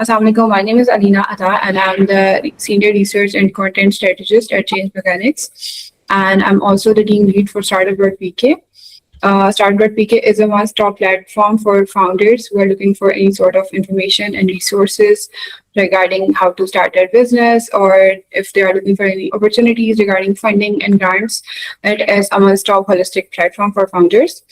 Assalamu alaikum. My name is Alina Atta, and I'm the Senior Research and Content Strategist at Change Mechanics. And I'm also the team lead for Startup.pk. Startup.pk is a one-stop platform for founders who are looking for any sort of information and resources regarding how to start their business, or if they are looking for any opportunities regarding funding and grants. It is a one-stop holistic platform for founders.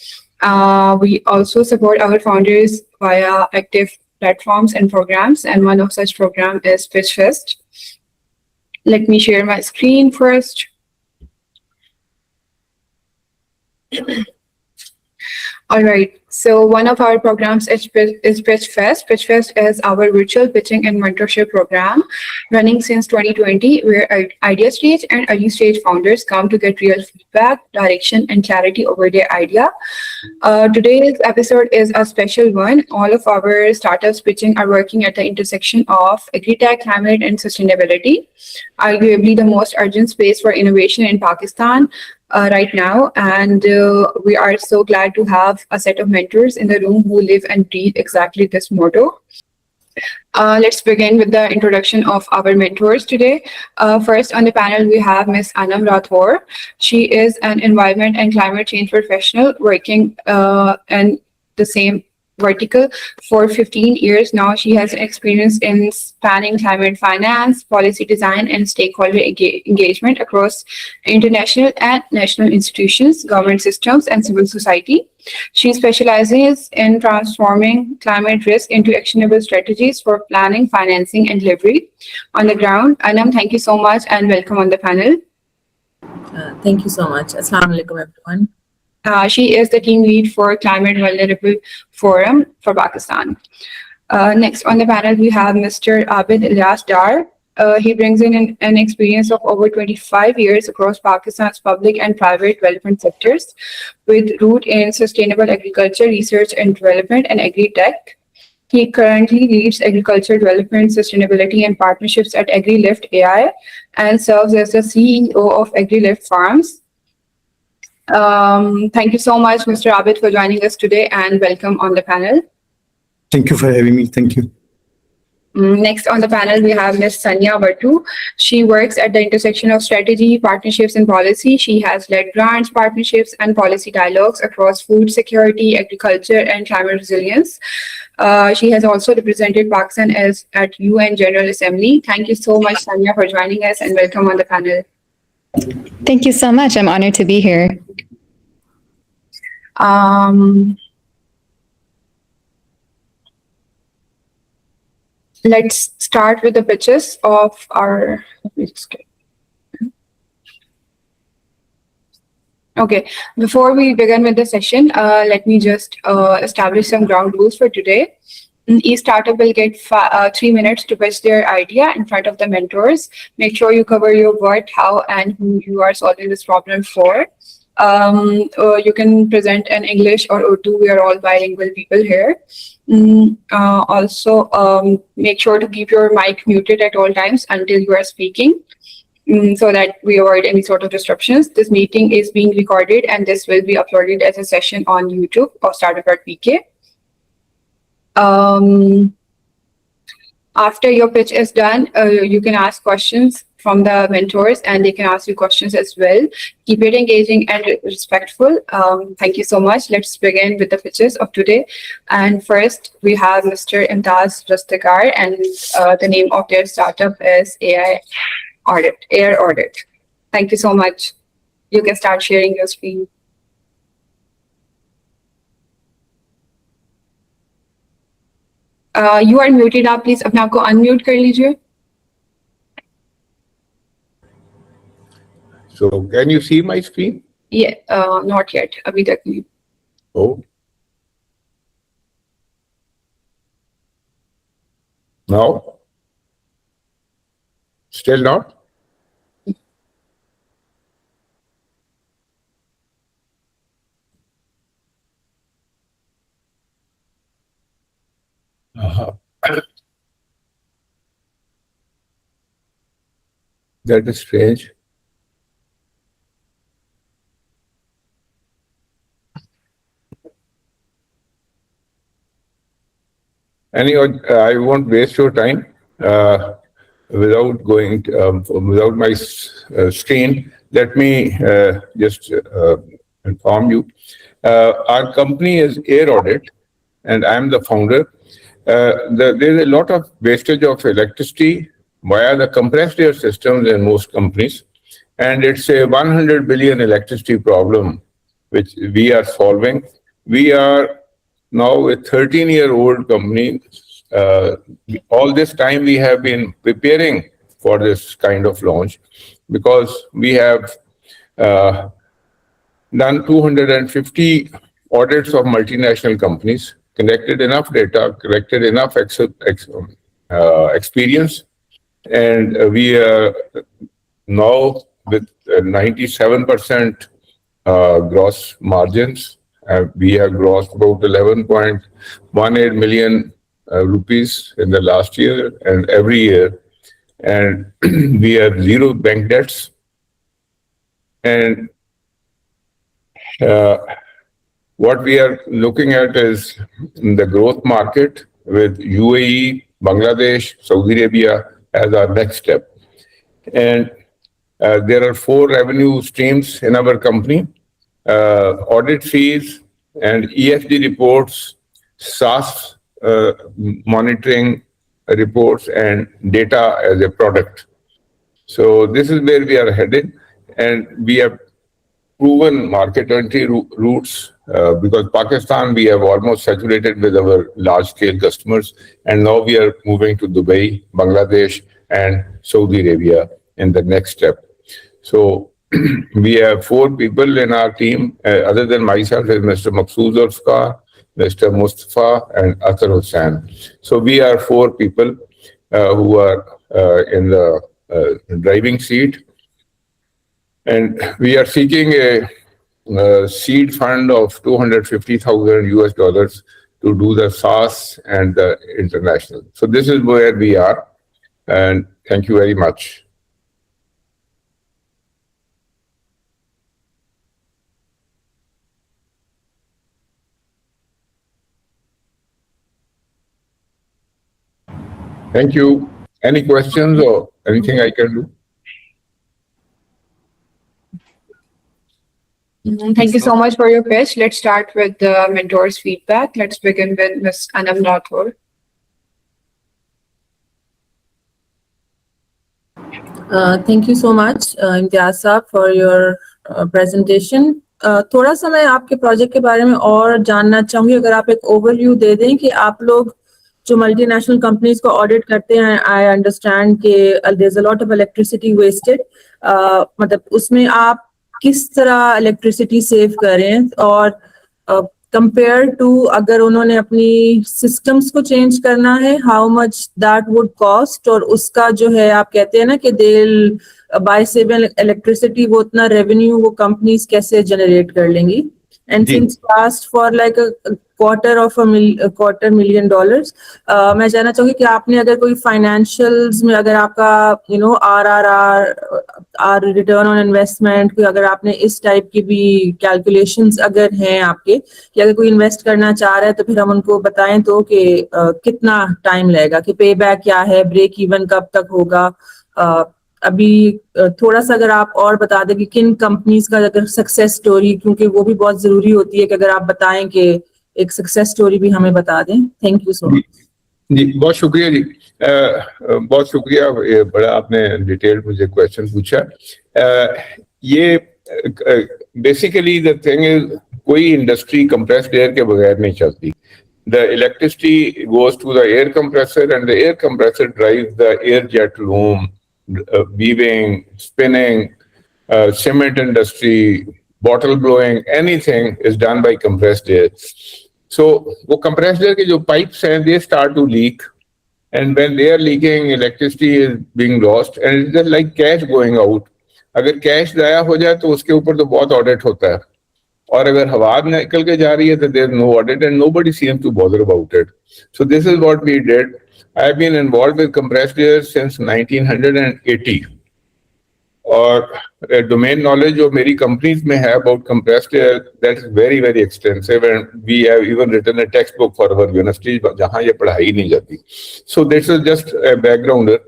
We also support our founders via active platforms and programs, and one of such program is PitchFest. Let me share my screen first. All right. So one of our programs is PitchFest. PitchFest is our virtual pitching and mentorship program running since 2020, where idea stage and early stage founders come to get real feedback, direction, and clarity over their idea. Today's episode is a special one. All of our startups pitching are working at the intersection of agri-tech, climate, and sustainability, arguably the most urgent space for innovation in Pakistan right now. And we are so glad to have a set of mentors in the room who live and breathe exactly this motto. Let's begin with the introduction of our mentors today. First on the panel, we have Ms. Anam Rathore. She is an environment and climate change professional working in the same vertical for 15 years now. She has experience in spanning climate finance, policy design, and stakeholder engagement across international and national institutions, government systems, and civil society. She specializes in transforming climate risk into actionable strategies for planning, financing, and delivery on the ground. Anam, thank you so much and welcome on the panel. Thank you so much. Assalamu alaikum, everyone. She is the team lead for Climate Vulnerable Forum for Pakistan. Next on the panel, we have Mr. Abid Ilyas Dar. He brings in an experience of over 25 years across Pakistan's public and private development sectors, with root in sustainable agriculture, research and development, and agri-tech. He currently leads agriculture development, sustainability, and partnerships at AgriLift AI and serves as the CEO of AgriLift Farms. Thank you so much, Mr. Abid, for joining us today, and welcome on the panel. Thank you for having me. Thank you. Next on the panel, we have Ms. Sanya Bhattu. She works at the intersection of strategy, partnerships, and policy. She has led grants, partnerships, and policy dialogues across food security, agriculture, and climate resilience. She has also represented Pakistan at UN General Assembly. Thank you so much, Sanya, for joining us, and welcome on the panel. Thank you so much. I'm honored to be here. Let's start with the pitches of our. Okay, before we begin with the session, let me just establish some ground rules for today. Each startup will get 3 minutes to pitch their idea in front of the mentors. Make sure you cover your what, how, and who you are solving this problem for. You can present in English or Urdu. We are all bilingual people here. Also, make sure to keep your mic muted at all times until you are speaking, so that we avoid any sort of disruptions. This meeting is being recorded and this will be uploaded as a session on YouTube or Startup.pk. After your pitch is done, you can ask questions from the mentors and they can ask you questions as well. Keep it engaging and respectful. Thank you so much. Let's begin with the pitches of today. And first, we have Mr. Imtaz Rastegar, and the name of their startup is Air Audit. Thank you so much. You can start sharing your screen. You are muted आप please अपने आप को unmute कर लीजिए. So can you see my screen? Yeah, not yet. अभी तक नहीं. Oh. No? Still not? That is strange. Anyway, I won't waste your time without going without my screen. Let me just inform you. Our company is Air Audit, and I'm the founder. There's a lot of wastage of electricity via the compressed air systems in most companies, and it's a 100 billion electricity problem which we are solving. We are now a 13-year-old company. All this time we have been preparing for this kind of launch because we have done 250 audits of multinational companies, collected enough data, collected enough experience, and we are now with 97% gross margins. We have grossed about 11.18 million rupees in the last year and every year, and we have zero bank debts. And what we are looking at is the growth market with UAE, Bangladesh, Saudi Arabia as our next step. And there are 4 revenue streams in our company: audit fees and ESG reports, SaaS monitoring reports, and data as a product. So this is where we are headed, and we have proven market entry routes because Pakistan we have almost saturated with our large-scale customers, and now we are moving to Dubai, Bangladesh, and Saudi Arabia in the next step. So we have 4 people in our team, other than myself, is Mr. Maqsood Zulfikar, Mr. Mustafa, and Athar Hussain. So we are 4 people who are in the driving seat. And we are seeking a seed fund of $250,000 to do the SaaS and the international. So this is where we are. And thank you very much. Thank you. Any questions or anything I can do? Thank you so much for your pitch. Let's start with the mentor's feedback. Let's begin with Ms. Anam Rathore. Thank you so much, Imtiaz साहब, for your presentation. थोड़ा सा मैं आपके project के बारे में और जानना चाहूँगी. अगर आप एक ओवरव्यू दे दें कि आप लोग जो मल्टीनेशनल कंपनीज को ऑडिट करते हैं, आई अंडरस्टैंड कि there is a lot of electricity wasted, मतलब उसमें आप किस तरह इलेक्ट्रिसिटी सेव करें, और कंपेयर टू अगर उन्होंने अपनी सिस्टम्स को चेंज करना है, how much that would cost, और उसका जो है आप कहते हैं ना कि दे बाय सेविंग इलेक्ट्रिसिटी वो उतना रेवेन्यू वो कंपनीज कैसे जनरेट कर लेंगी. And since you asked for like a $250 million, मैं जानना चाहूँगी कि आपने अगर कोई फाइनेंशियल्स में अगर आपका RRR रिटर्न ऑन इन्वेस्टमेंट, अगर आपने इस टाइप की भी कैलकुलेशंस अगर हैं आपके, कि अगर कोई इन्वेस्ट करना चाह रहा है तो फिर हम उनको बताएं तो कि कितना टाइम लगेगा, कि पे बैक क्या है, ब्रेक इवन कब तक होगा. अभी थोड़ा सा अगर आप और बता दें कि किन कंपनीज का अगर सक्सेस स्टोरी, क्योंकि वो भी बहुत जरूरी होती है कि अगर आप बताएं कि एक सक्सेस स्टोरी भी हमें बता दें. Thank you so much. जी बहुत शुक्रिया जी, बहुत शुक्रिया. ये बड़ा आपने डिटेल मुझे क्वेश्चन पूछा. ये बेसिकली द थिंग इज, कोई इंडस्ट्री कंप्रेस्ड एयर के बगैर नहीं चलती. The electricity goes to the air compressor, and the air compressor drives the air jet loom, weaving, spinning, cement industry, bottle blowing, anything is done by compressed air. So, wo compressed air ke jo pipes hain, they start to leak, and when they are leaking, electricity is being lost, and it's just like cash going out. अगर cash जाया हो जाए तो उसके ऊपर तो बहुत audit होता है, और अगर हवा निकल के जा रही है तो there is no audit, and nobody seems to bother about it. So this is what we did. I have been involved with compressed air since 1980. और डोमेन नॉलेज जो मेरी कंपनीज में है about compressed air, that is very very extensive and we have even written a text book for our university जहां ये पढ़ाई नहीं जाती. So this is just a backgrounder.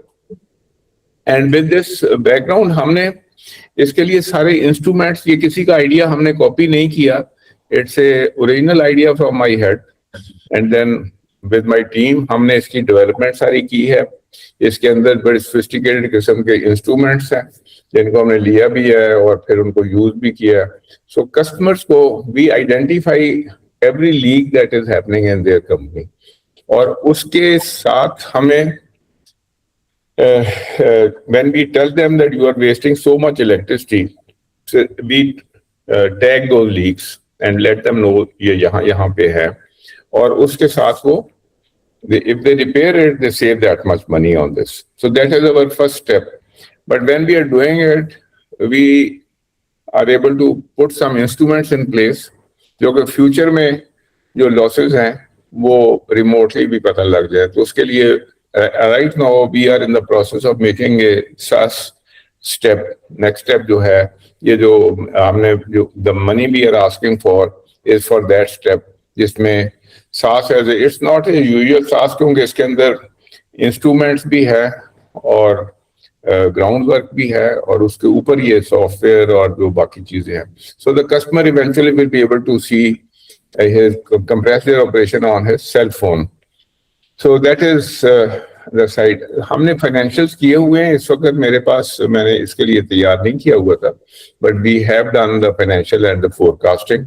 And with this background हमने इसके लिए सारे इंस्ट्रूमेंट्स, ये किसी का आइडिया हमने कॉपी नहीं किया. It's a original idea from my head and then with my team हमने इसकी डेवलपमेंट सारी की है. इसके अंदर बड़े सोफिस्टिकेटेड किस्म के इंस्ट्रूमेंट्स हैं जिनको हमने लिया भी है और फिर उनको यूज भी किया है. सो कस्टमर्स को we identify every leak that is happening in their company, और उसके साथ हमें when we tell them that you are wasting so much electricity, so we tag those leaks and let them know ये यहाँ पे है, और उसके साथ वो if they repair it, they save that much money on this. So that is our first step. But when we are doing it, we are able to put some instruments in place जो कि future में जो losses हैं वो remotely भी पता लग जाए. तो उसके लिए right now we are in the process of making a SaaS step. Next step जो है, ये जो हमने जो the money we are asking for is for that step, जिसमें SaaS as a, it's not a usual SaaS क्योंकि इसके अंदर instruments भी है और ग्राउंड वर्क भी है और उसके ऊपर ये सॉफ्टवेयर और जो बाकी चीजें हैं. So the customer eventually will be able to see his compressed air operation on his cell phone. So that is the side. हमने फाइनेंशियल्स किए हुए हैं इस वक्त मेरे पास, मैंने इसके लिए तैयार नहीं किया हुआ था, but we have done the financial and the forecasting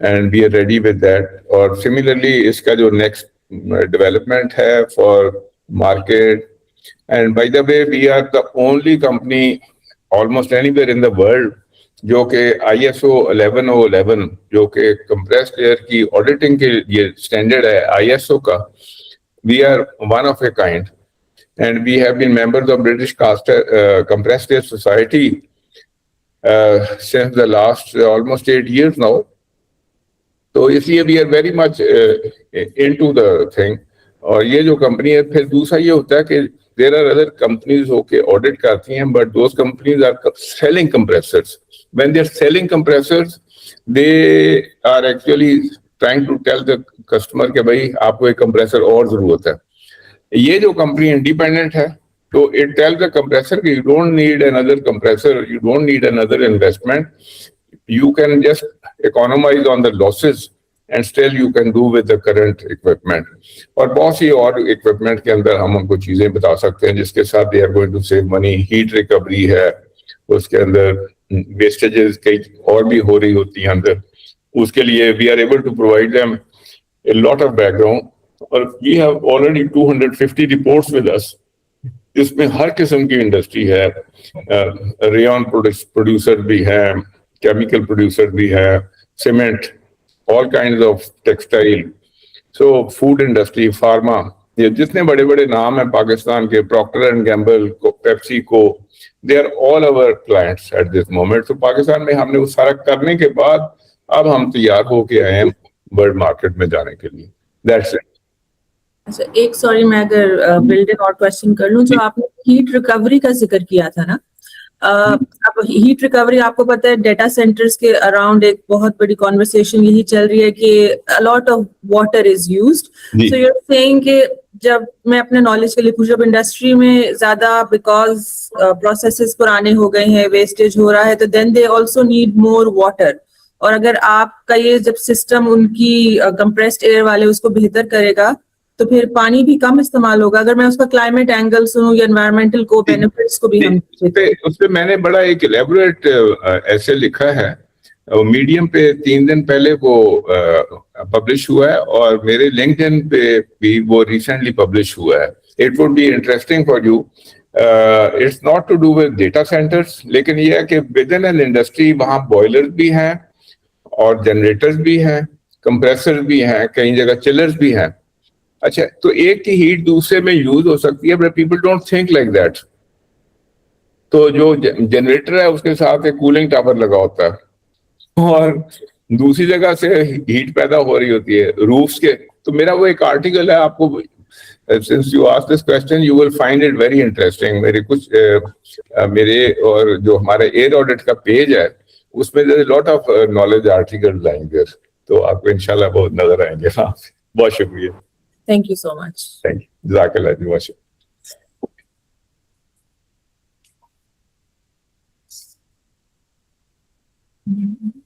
and we are ready with that. और सिमिलरली इसका जो नेक्स्ट डेवलपमेंट है for market, and by the way we are the only company almost anywhere in the world जो कि ISO 11011 जो कि compressed air की auditing के ये स्टैंडर्ड है ISO का, we are one of a kind and we have been members of British Compressed Air Society since the last almost 8 years now. तो इसलिए we are very much into the thing. और ये जो company है, फिर दूसरा ये होता है कि there are other companies होके audit करती हैं, but those companies are selling compressors. When they are selling compressors, they are actually trying to tell the customer कि भाई आपको एक compressor और जरूरत है. ये जो कंपनी इंडिपेंडेंट है, तो it tells the compressor कि you don't need another compressor, you don't need another investment, you can just economize on the losses and still you can do with the current equipment. और बहुत सी और equipment के अंदर हम उनको चीजें बता सकते हैं जिसके साथ they are going to save money. Heat recovery है, उसके अंदर wastages कई और भी हो रही होती हैं अंदर, उसके लिए we are able to provide them a lot of background. और we have already 250 reports with us. इसमें हर किस्म की इंडस्ट्री है, रेयन प्रोड्यूसर भी है, केमिकल प्रोड्यूसर भी है, cement, all kinds of textile, so food industry, pharma, ये जितने बड़े बड़े नाम हैं पाकिस्तान के, Procter and Gamble, PepsiCo, they are all our clients at this moment. So Pakistan में हमने वो सारा करने के बाद अब हम तैयार होके आए हैं वर्ल्ड मार्केट में जाने के लिए. That's it. अच्छा, एक सॉरी मैं अगर बिल्डिंग और क्वेश्चन कर लूं, जो आपने हीट रिकवरी का जिक्र किया था ना, अब हीट रिकवरी आपको पता है डेटा सेंटर्स के अराउंड एक बहुत बड़ी कॉन्वर्सेशन यही चल रही है कि a lot of water is used. So you are saying कि जब मैं अपने नॉलेज के लिए पूछ रहा हूं, इंडस्ट्री में ज्यादा बिकॉज प्रोसेसेस पुराने हो गए हैं, वेस्टेज हो रहा है, तो then they also need more water. और अगर आपका ये जब सिस्टम उनकी कंप्रेस्ड एयर वाले उसको बेहतर करेगा तो फिर पानी भी कम इस्तेमाल होगा. अगर मैं उसका क्लाइमेट एंगल सुनूं या एनवायरमेंटल को बेनिफिट्स को भी हम उसपे मैंने बड़ा एक एलेबोरेट ऐसे लिखा है, मीडियम पे 3 दिन पहले वो पब्लिश हुआ है और मेरे लिंक्डइन पे भी वो रिसेंटली पब्लिश हुआ है. It would be interesting for you. It's not to do with data centres, लेकिन ये है कि विद इन एन इंडस्ट्री वहाँ बॉयलर्स भी हैं और जनरेटर्स भी हैं, कंप्रेसर भी हैं, कई जगह चिलर्स भी हैं. अच्छा, तो एक की हीट दूसरे में यूज हो सकती है, but people don't think like that. तो जो जनरेटर है उसके साथ एक कूलिंग टावर लगा होता है और दूसरी जगह से हीट पैदा हो रही होती है रूफ्स के. तो मेरा वो एक आर्टिकल है, आपको since you asked this question, you will find it very interesting. मेरे कुछ मेरे और जो हमारे एयर ऑडिट का पेज है उसमें there is a lot of knowledge articles आएंगे, तो आपको इंशाल्लाह बहुत नजर आएंगे. हाँ, बहुत शुक्रिया. Thank you so much. Thank you. जज़ाकल्लाह जी, बहुत शुक्रिया.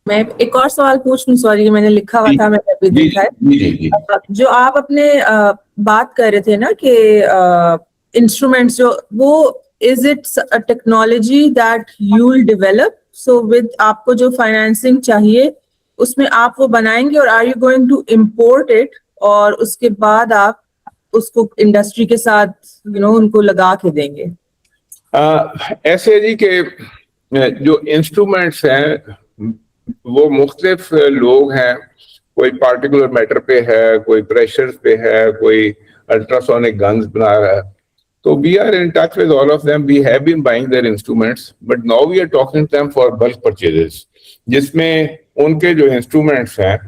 मैं एक और सवाल पूछ लूं, सॉरी मैंने लिखा हुआ था, मैंने अभी देखा है. जी. जो आप अपने बात कर रहे थे ना कि इंस्ट्रूमेंट्स जो वो is it a technology that you will develop, so with आपको जो फाइनेंसिंग चाहिए उसमें आप वो बनाएंगे, और are you going to import it और उसके बाद आप उसको इंडस्ट्री के साथ उनको लगा के देंगे? ऐसे जी के जो इंस्ट्रूमेंट्स हैं वो मुख्तलिफ लोग हैं, कोई पार्टिकुलर मैटर पे है, कोई प्रेशर पे है, कोई अल्ट्रासोनिक गन्स बना रहा है. तो we are in touch with all of them. We have been buying their instruments, but now we are talking to them for bulk purchases, जिसमें उनके जो इंस्ट्रूमेंट्स हैं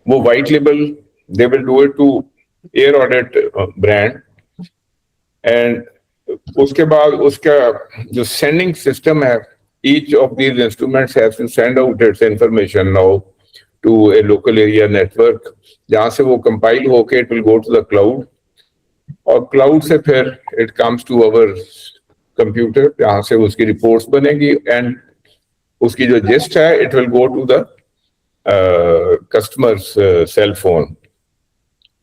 वो white label, they will do it to air audit brand, and उसके बाद उसका जो sending system है, each of these instruments has to send out its information now to a local area network, जहाँ से वो compile होके it will go to the cloud, और cloud से फिर it comes to our computer, जहाँ से उसकी reports बनेगी, and उसकी जो gist है it will go to the customer's cell phone.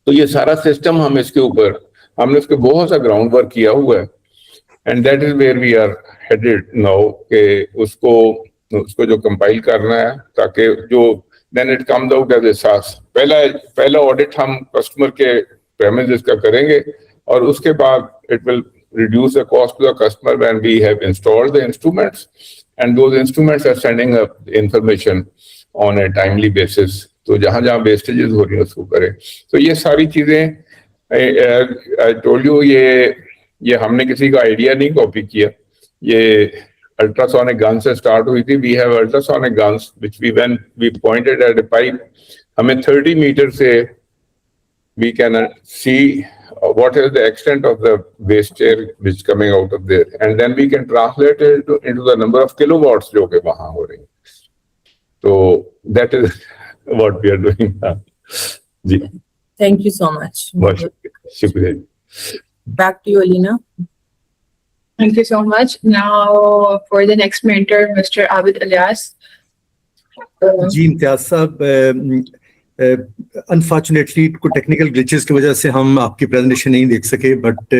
तो ये सारा system हम इसके ऊपर हमने उसके बहुत सा ground work किया हुआ है, and that is where we are headed now, के उसको जो कंपाइल करना है ताकि जो then it comes out as a SaaS. पहला ऑडिट हम कस्टमर के प्रेमिसेस का करेंगे, और उसके बाद it will reduce the cost to the customer when we have installed the instruments, and those instruments are sending up information on a timely basis. तो जहाँ वेस्टेजेस हो रही है उसको करें. तो ये सारी चीजें I told you, ये हमने किसी का आइडिया नहीं कॉपी किया, ये अल्ट्रासोनिक गन से स्टार्ट हुई थी. We have ultrasonic guns which when we pointed at a pipe, हमें 30 मीटर से we can see what is the extent of the waste air which coming out of there, and then we can translate it into the number of kilowatts जो के वहां हो रही. तो that is what we are doing. जी, thank you so much. बहुत शुक्रिया. Back to you, Alina. Thank you so much. Now for the next mentor, Mr. Abid Ilyas. जी इम्तियाज साहब, अनफॉर्चुनेटली कुछ टेक्निकल ग्लिचेस की वजह से हम आपकी प्रेजेंटेशन नहीं देख सके, बट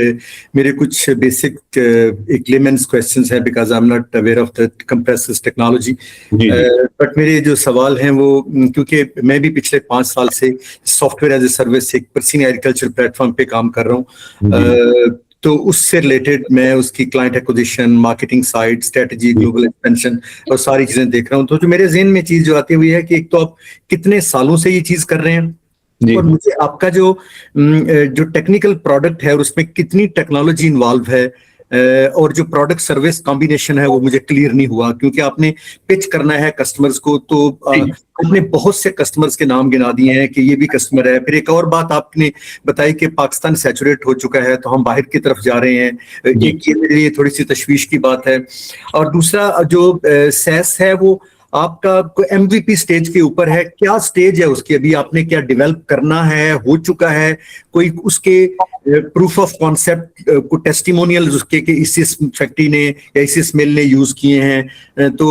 मेरे कुछ बेसिक एक लेमन्स क्वेश्चंस हैं because I am not aware of the compressors technology. But मेरे जो सवाल हैं वो, क्योंकि मैं भी पिछले 5 साल से सॉफ्टवेयर एज ए सर्विस एक पर्सनल एग्रीकल्चर प्लेटफॉर्म पे काम कर रहा हूँ, तो उससे रिलेटेड मैं उसकी client acquisition, marketing side, strategy, global expansion और सारी चीजें देख रहा हूँ. तो जो मेरे ज़हन में चीज जो आती हुई है कि एक तो आप कितने सालों से ये चीज कर रहे हैं, और मुझे आपका जो टेक्निकल प्रोडक्ट है और उसमें कितनी टेक्नोलॉजी इन्वॉल्व है, और जो प्रोडक्ट सर्विस कॉम्बिनेशन है वो मुझे क्लियर नहीं हुआ, क्योंकि आपने पिच करना है कस्टमर्स को, तो आपने बहुत से कस्टमर्स के नाम गिना दिए हैं कि ये भी कस्टमर है. फिर एक और बात आपने बताई कि पाकिस्तान सैचुरेट हो चुका है तो हम बाहर की तरफ जा रहे हैं, ये मेरे लिए थोड़ी सी तशवीश की बात है. और दूसरा जो सैस है वो आपका MVP स्टेज के ऊपर है, क्या स्टेज है उसकी, अभी आपने क्या डेवलप करना है, हो चुका है कोई उसके प्रूफ ऑफ कॉन्सेप्ट को टेस्टिमोनियल उसके कि इस फैक्ट्री ने या इस मिल ने यूज किए हैं. तो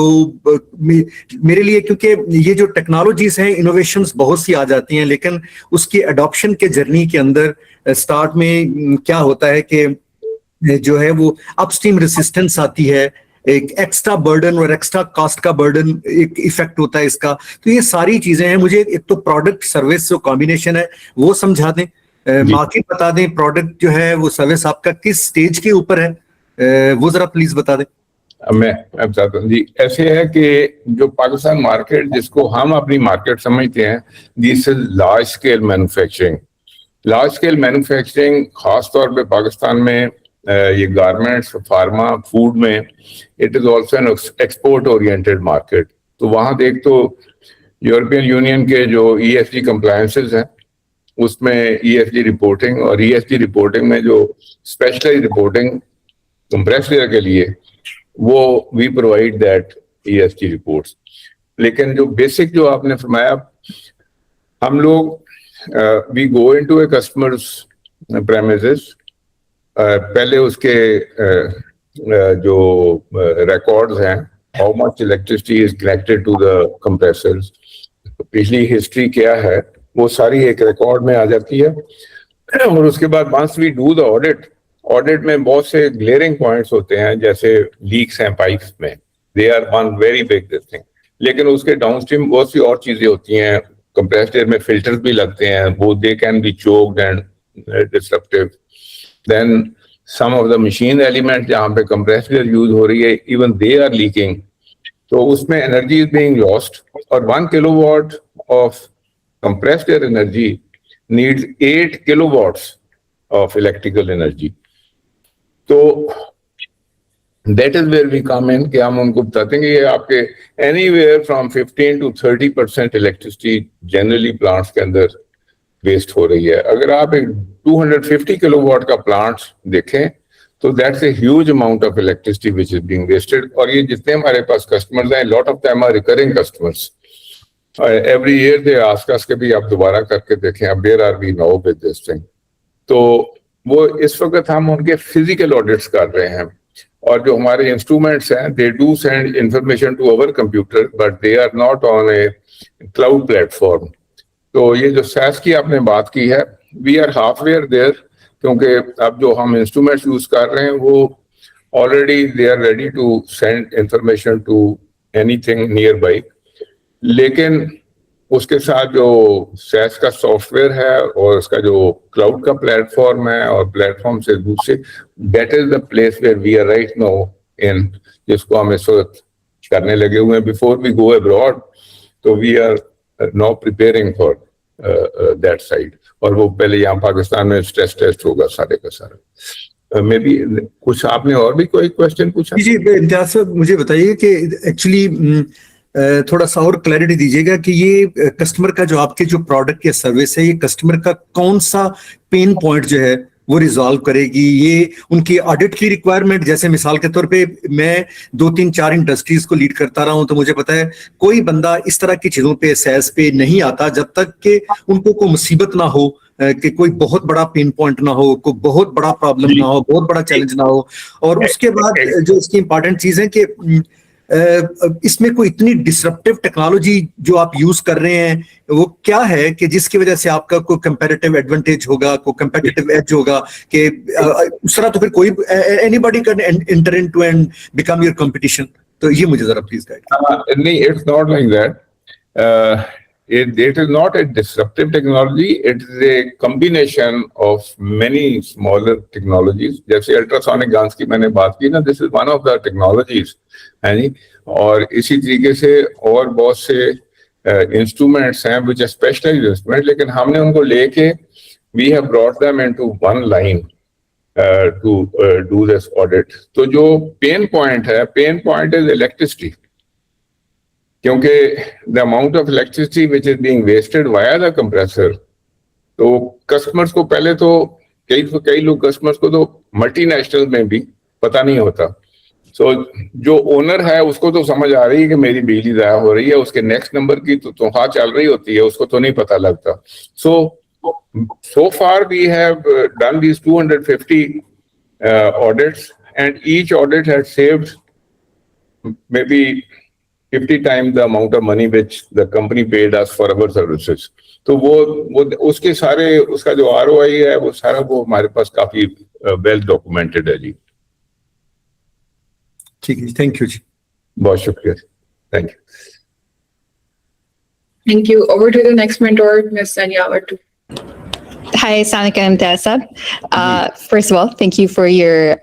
मेरे लिए, क्योंकि ये जो टेक्नोलॉजीज हैं, इनोवेशंस बहुत सी आ जाती हैं, लेकिन उसकी अडॉप्शन के जर्नी के अंदर स्टार्ट में क्या होता है कि जो है वो अपस्ट्रीम रेसिस्टेंस आती है, एक एक्स्ट्रा बर्डन और एक्स्ट्रा कॉस्ट का बर्डन एक इफेक्ट होता है इसका. तो ये सारी चीजें हैं. मुझे एक तो प्रोडक्ट सर्विस जो कॉम्बिनेशन है वो समझा दें, मार्केट बता दें, प्रोडक्ट जो है वो सर्विस आपका किस स्टेज के ऊपर है, वो जरा प्लीज बता दें. मैं चाहता हूँ जी, ऐसे है कि जो पाकिस्तान मार्केट जिसको हम अपनी मार्केट समझते हैं, this is large scale manufacturing. Large scale manufacturing खास तौर पे पाकिस्तान में ये गारमेंट्स, फार्मा, फूड में it is also an export oriented market. तो वहाँ देख तो यूरोपियन यूनियन के जो ESG कंप्लायंसेस हैं उसमें ESG रिपोर्टिंग, और ESG रिपोर्टिंग में जो स्पेशलाइज्ड रिपोर्टिंग कंप्रेस्ड एयर के लिए, वो we provide that ESG reports. लेकिन जो बेसिक जो आपने फरमाया, हम लोग we go into a customers premises, पहले उसके जो रिकॉर्ड्स हैं, how much electricity is connected to the compressors, पिछली हिस्ट्री क्या है, वो सारी एक रिकॉर्ड में आ जाती है। और उसके बाद once we do the audit में बहुत से ग्लेयरिंग पॉइंट्स होते हैं, जैसे लीक्स हैं पाइप्स में, they are one very big this thing. लेकिन उसके डाउनस्ट्रीम बहुत सी और चीजें होती हैं, कंप्रेस्ड एयर में फिल्टर्स भी लगते हैं, वो they can be choked and disruptive. Then some of the machine element जहाँ पे कंप्रेस्ड एयर यूज हो रही है, इवन दे आर लीकिंग, तो उसमें एनर्जी इज बीइंग लॉस्ट। और 1 kilowatt of compressed air energy needs 8 kilowatts of electrical energy. तो that is where we come in, कि हम उनको बताते हैं कि ये आपके anywhere from 15 to 30% electricity generally plants के अंदर waste हो रही है। अगर आप एक 250 किलोवाट का प्लांट देखें तो that's a huge amount of electricity which is being wasted। और ये जितने हमारे पास customers हैं, lot of them are recurring customers। Every year they ask us कि भी आप दोबारा करके देखें, अब where are we now with this thing। तो वो इस वक्त हम उनके फिजिकल ऑडिट्स कर रहे हैं, और जो हमारे इंस्ट्रूमेंट्स हैं, they do send information to our computer but they are not on a cloud platform। तो ये जो SaaS की आपने बात की है, we are halfway there, क्योंकि अब जो हम इंस्ट्रूमेंट्स यूज कर रहे हैं वो already they are ready to send information to anything nearby। लेकिन उसके साथ जो SaaS का सॉफ्टवेयर है और उसका जो क्लाउड का प्लेटफॉर्म है, और प्लेटफॉर्म से दूसरे, that is the place where we are right now in, जिसको हम इस वक्त करने लगे हुए हैं। बिफोर वी गो अब्रॉड, तो we are now preparing for that side, और वो पहले यहाँ पाकिस्तान में स्ट्रेस टेस्ट होगा सारे का सारा। मे बी कुछ आपने और भी कोई क्वेश्चन पूछा? जी इम्तियाज साहब, मुझे बताइए कि एक्चुअली थोड़ा सा और क्लैरिटी दीजिएगा कि ये कस्टमर का जो आपके जो प्रोडक्ट या सर्विस है, ये कस्टमर का कौन सा पेन पॉइंट जो है वो रिजॉल्व करेगी? ये उनकी ऑडिट की रिक्वायरमेंट, जैसे मिसाल के तौर पे मैं 2-3-4 इंडस्ट्रीज को लीड करता रहा हूं, तो मुझे पता है कोई बंदा इस तरह की चीजों पे SaaS पे नहीं आता जब तक कि उनको कोई मुसीबत ना हो, कि कोई बहुत बड़ा पेन पॉइंट ना हो, कोई बहुत बड़ा प्रॉब्लम ना हो, बहुत बड़ा चैलेंज ना हो। और उसके बाद जो इसकी इंपॉर्टेंट चीज है कि इसमें कोई इतनी डिसरप्टिव टेक्नोलॉजी जो आप यूज कर रहे हैं वो क्या है कि जिसकी वजह से आपका कोई कंपैरेटिव एडवांटेज होगा, कोई कंपैरेटिव एज होगा, कि उस तरह तो फिर कोई anybody can enter into and become your competition. तो ये मुझे जरा प्लीज गाइड। नहीं, it's not like that. It is not a disruptive technology, it is a combination of many smaller technologies। जैसे अल्ट्रासोनिक गन्स की मैंने बात की ना, this is one of the technologies, है नी। और इसी तरीके से और बहुत से इंस्ट्रूमेंट्स हैं which are specialized instruments, लेकिन हमने उनको लेके we have brought them into one line to do this audit। तो जो पेन पॉइंट है, पेन पॉइंट is electricity, क्योंकि the amount of electricity which is being wasted via the compressor, तो customers को पहले तो कई लोग कस्टमर्स को तो मल्टीनेशनल में भी पता नहीं होता। सो जो ओनर है उसको तो समझ आ रही है कि मेरी बिजली ज़ाया हो रही है, उसके नेक्स्ट नंबर की तो तनख्वाह चल रही होती है, उसको तो नहीं पता लगता। So far we have done these 250 audits, and each audit has saved maybe 50 times the amount of money which the company paid us for our services। तो वो उसके सारे उसका जो ROI है वो सारा वो हमारे पास काफी वेल डॉक्यूमेंटेड है जी। ठीक है, थैंक यू जी, बहुत शुक्रिया, thank you. Thank you. Over to the next mentor, Ms. Sanya Vartu. Hi, Sanika and Dasab. First of all, thank you for your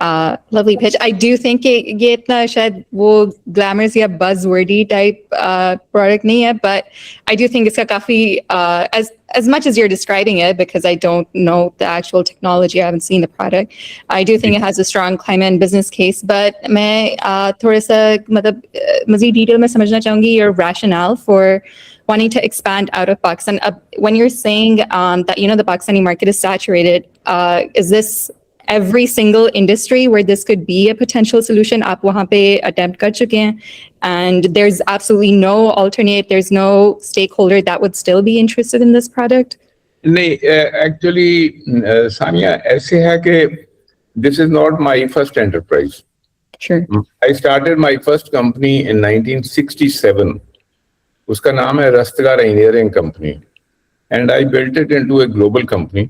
lovely pitch. I do think ये इतना शायद वो glamorous या buzzwordy type product नहीं है, but I do think इसका काफी as much as you're describing it, because I don't know the actual technology, I haven't seen the product. I do think it has a strong climate and business case, but मैं थोड़ा सा मतलब मज़ीद detail में समझना चाहूँगी your rationale for wanting to expand out of Pakistan. When you're saying that the Pakistani market is saturated, is this every single industry where this could be a potential solution? आप वहाँ पे attempt कर चुके हैं, and there's absolutely no alternate. There's no stakeholder that would still be interested in this product. नहीं, actually Sania ऐसे है कि this is not my first enterprise. Sure. I started my first company in 1967. उसका नाम है रस्तगार engineering company, and I built it into a global company.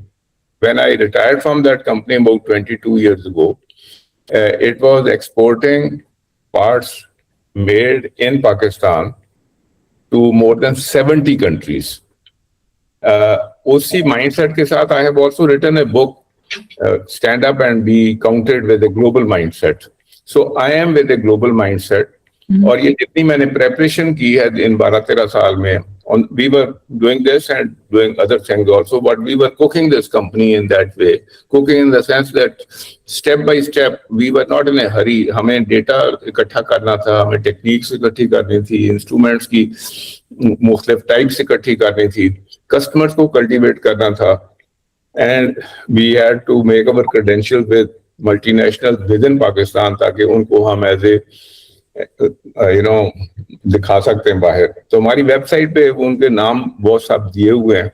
When I retired from that company about 22 years ago, it was exporting parts made in Pakistan to more than 70 countries. उसी mindset के साथ I have also written a book, Stand Up and Be Counted with a Global Mindset. So I am with a global mindset. और ये जितनी मैंने preparation की है इन 12-13 साल में, we were doing this and doing other things also, but we were cooking this company in that way. Cooking in the sense that step by step, we were not in a hurry. हमें data इकट्ठा करना था, हमें techniques इकट्ठी करनी थी, instruments की मुख्तलिफ types इकट्ठी करनी थी, customers को cultivate करना था, and we had to make our credentials with multinationals within Pakistan ताकि उनको हम as a दिखा सकते हैं बाहर. तो हमारी वेबसाइट पे उनके नाम बहुत सब दिए हुए हैं.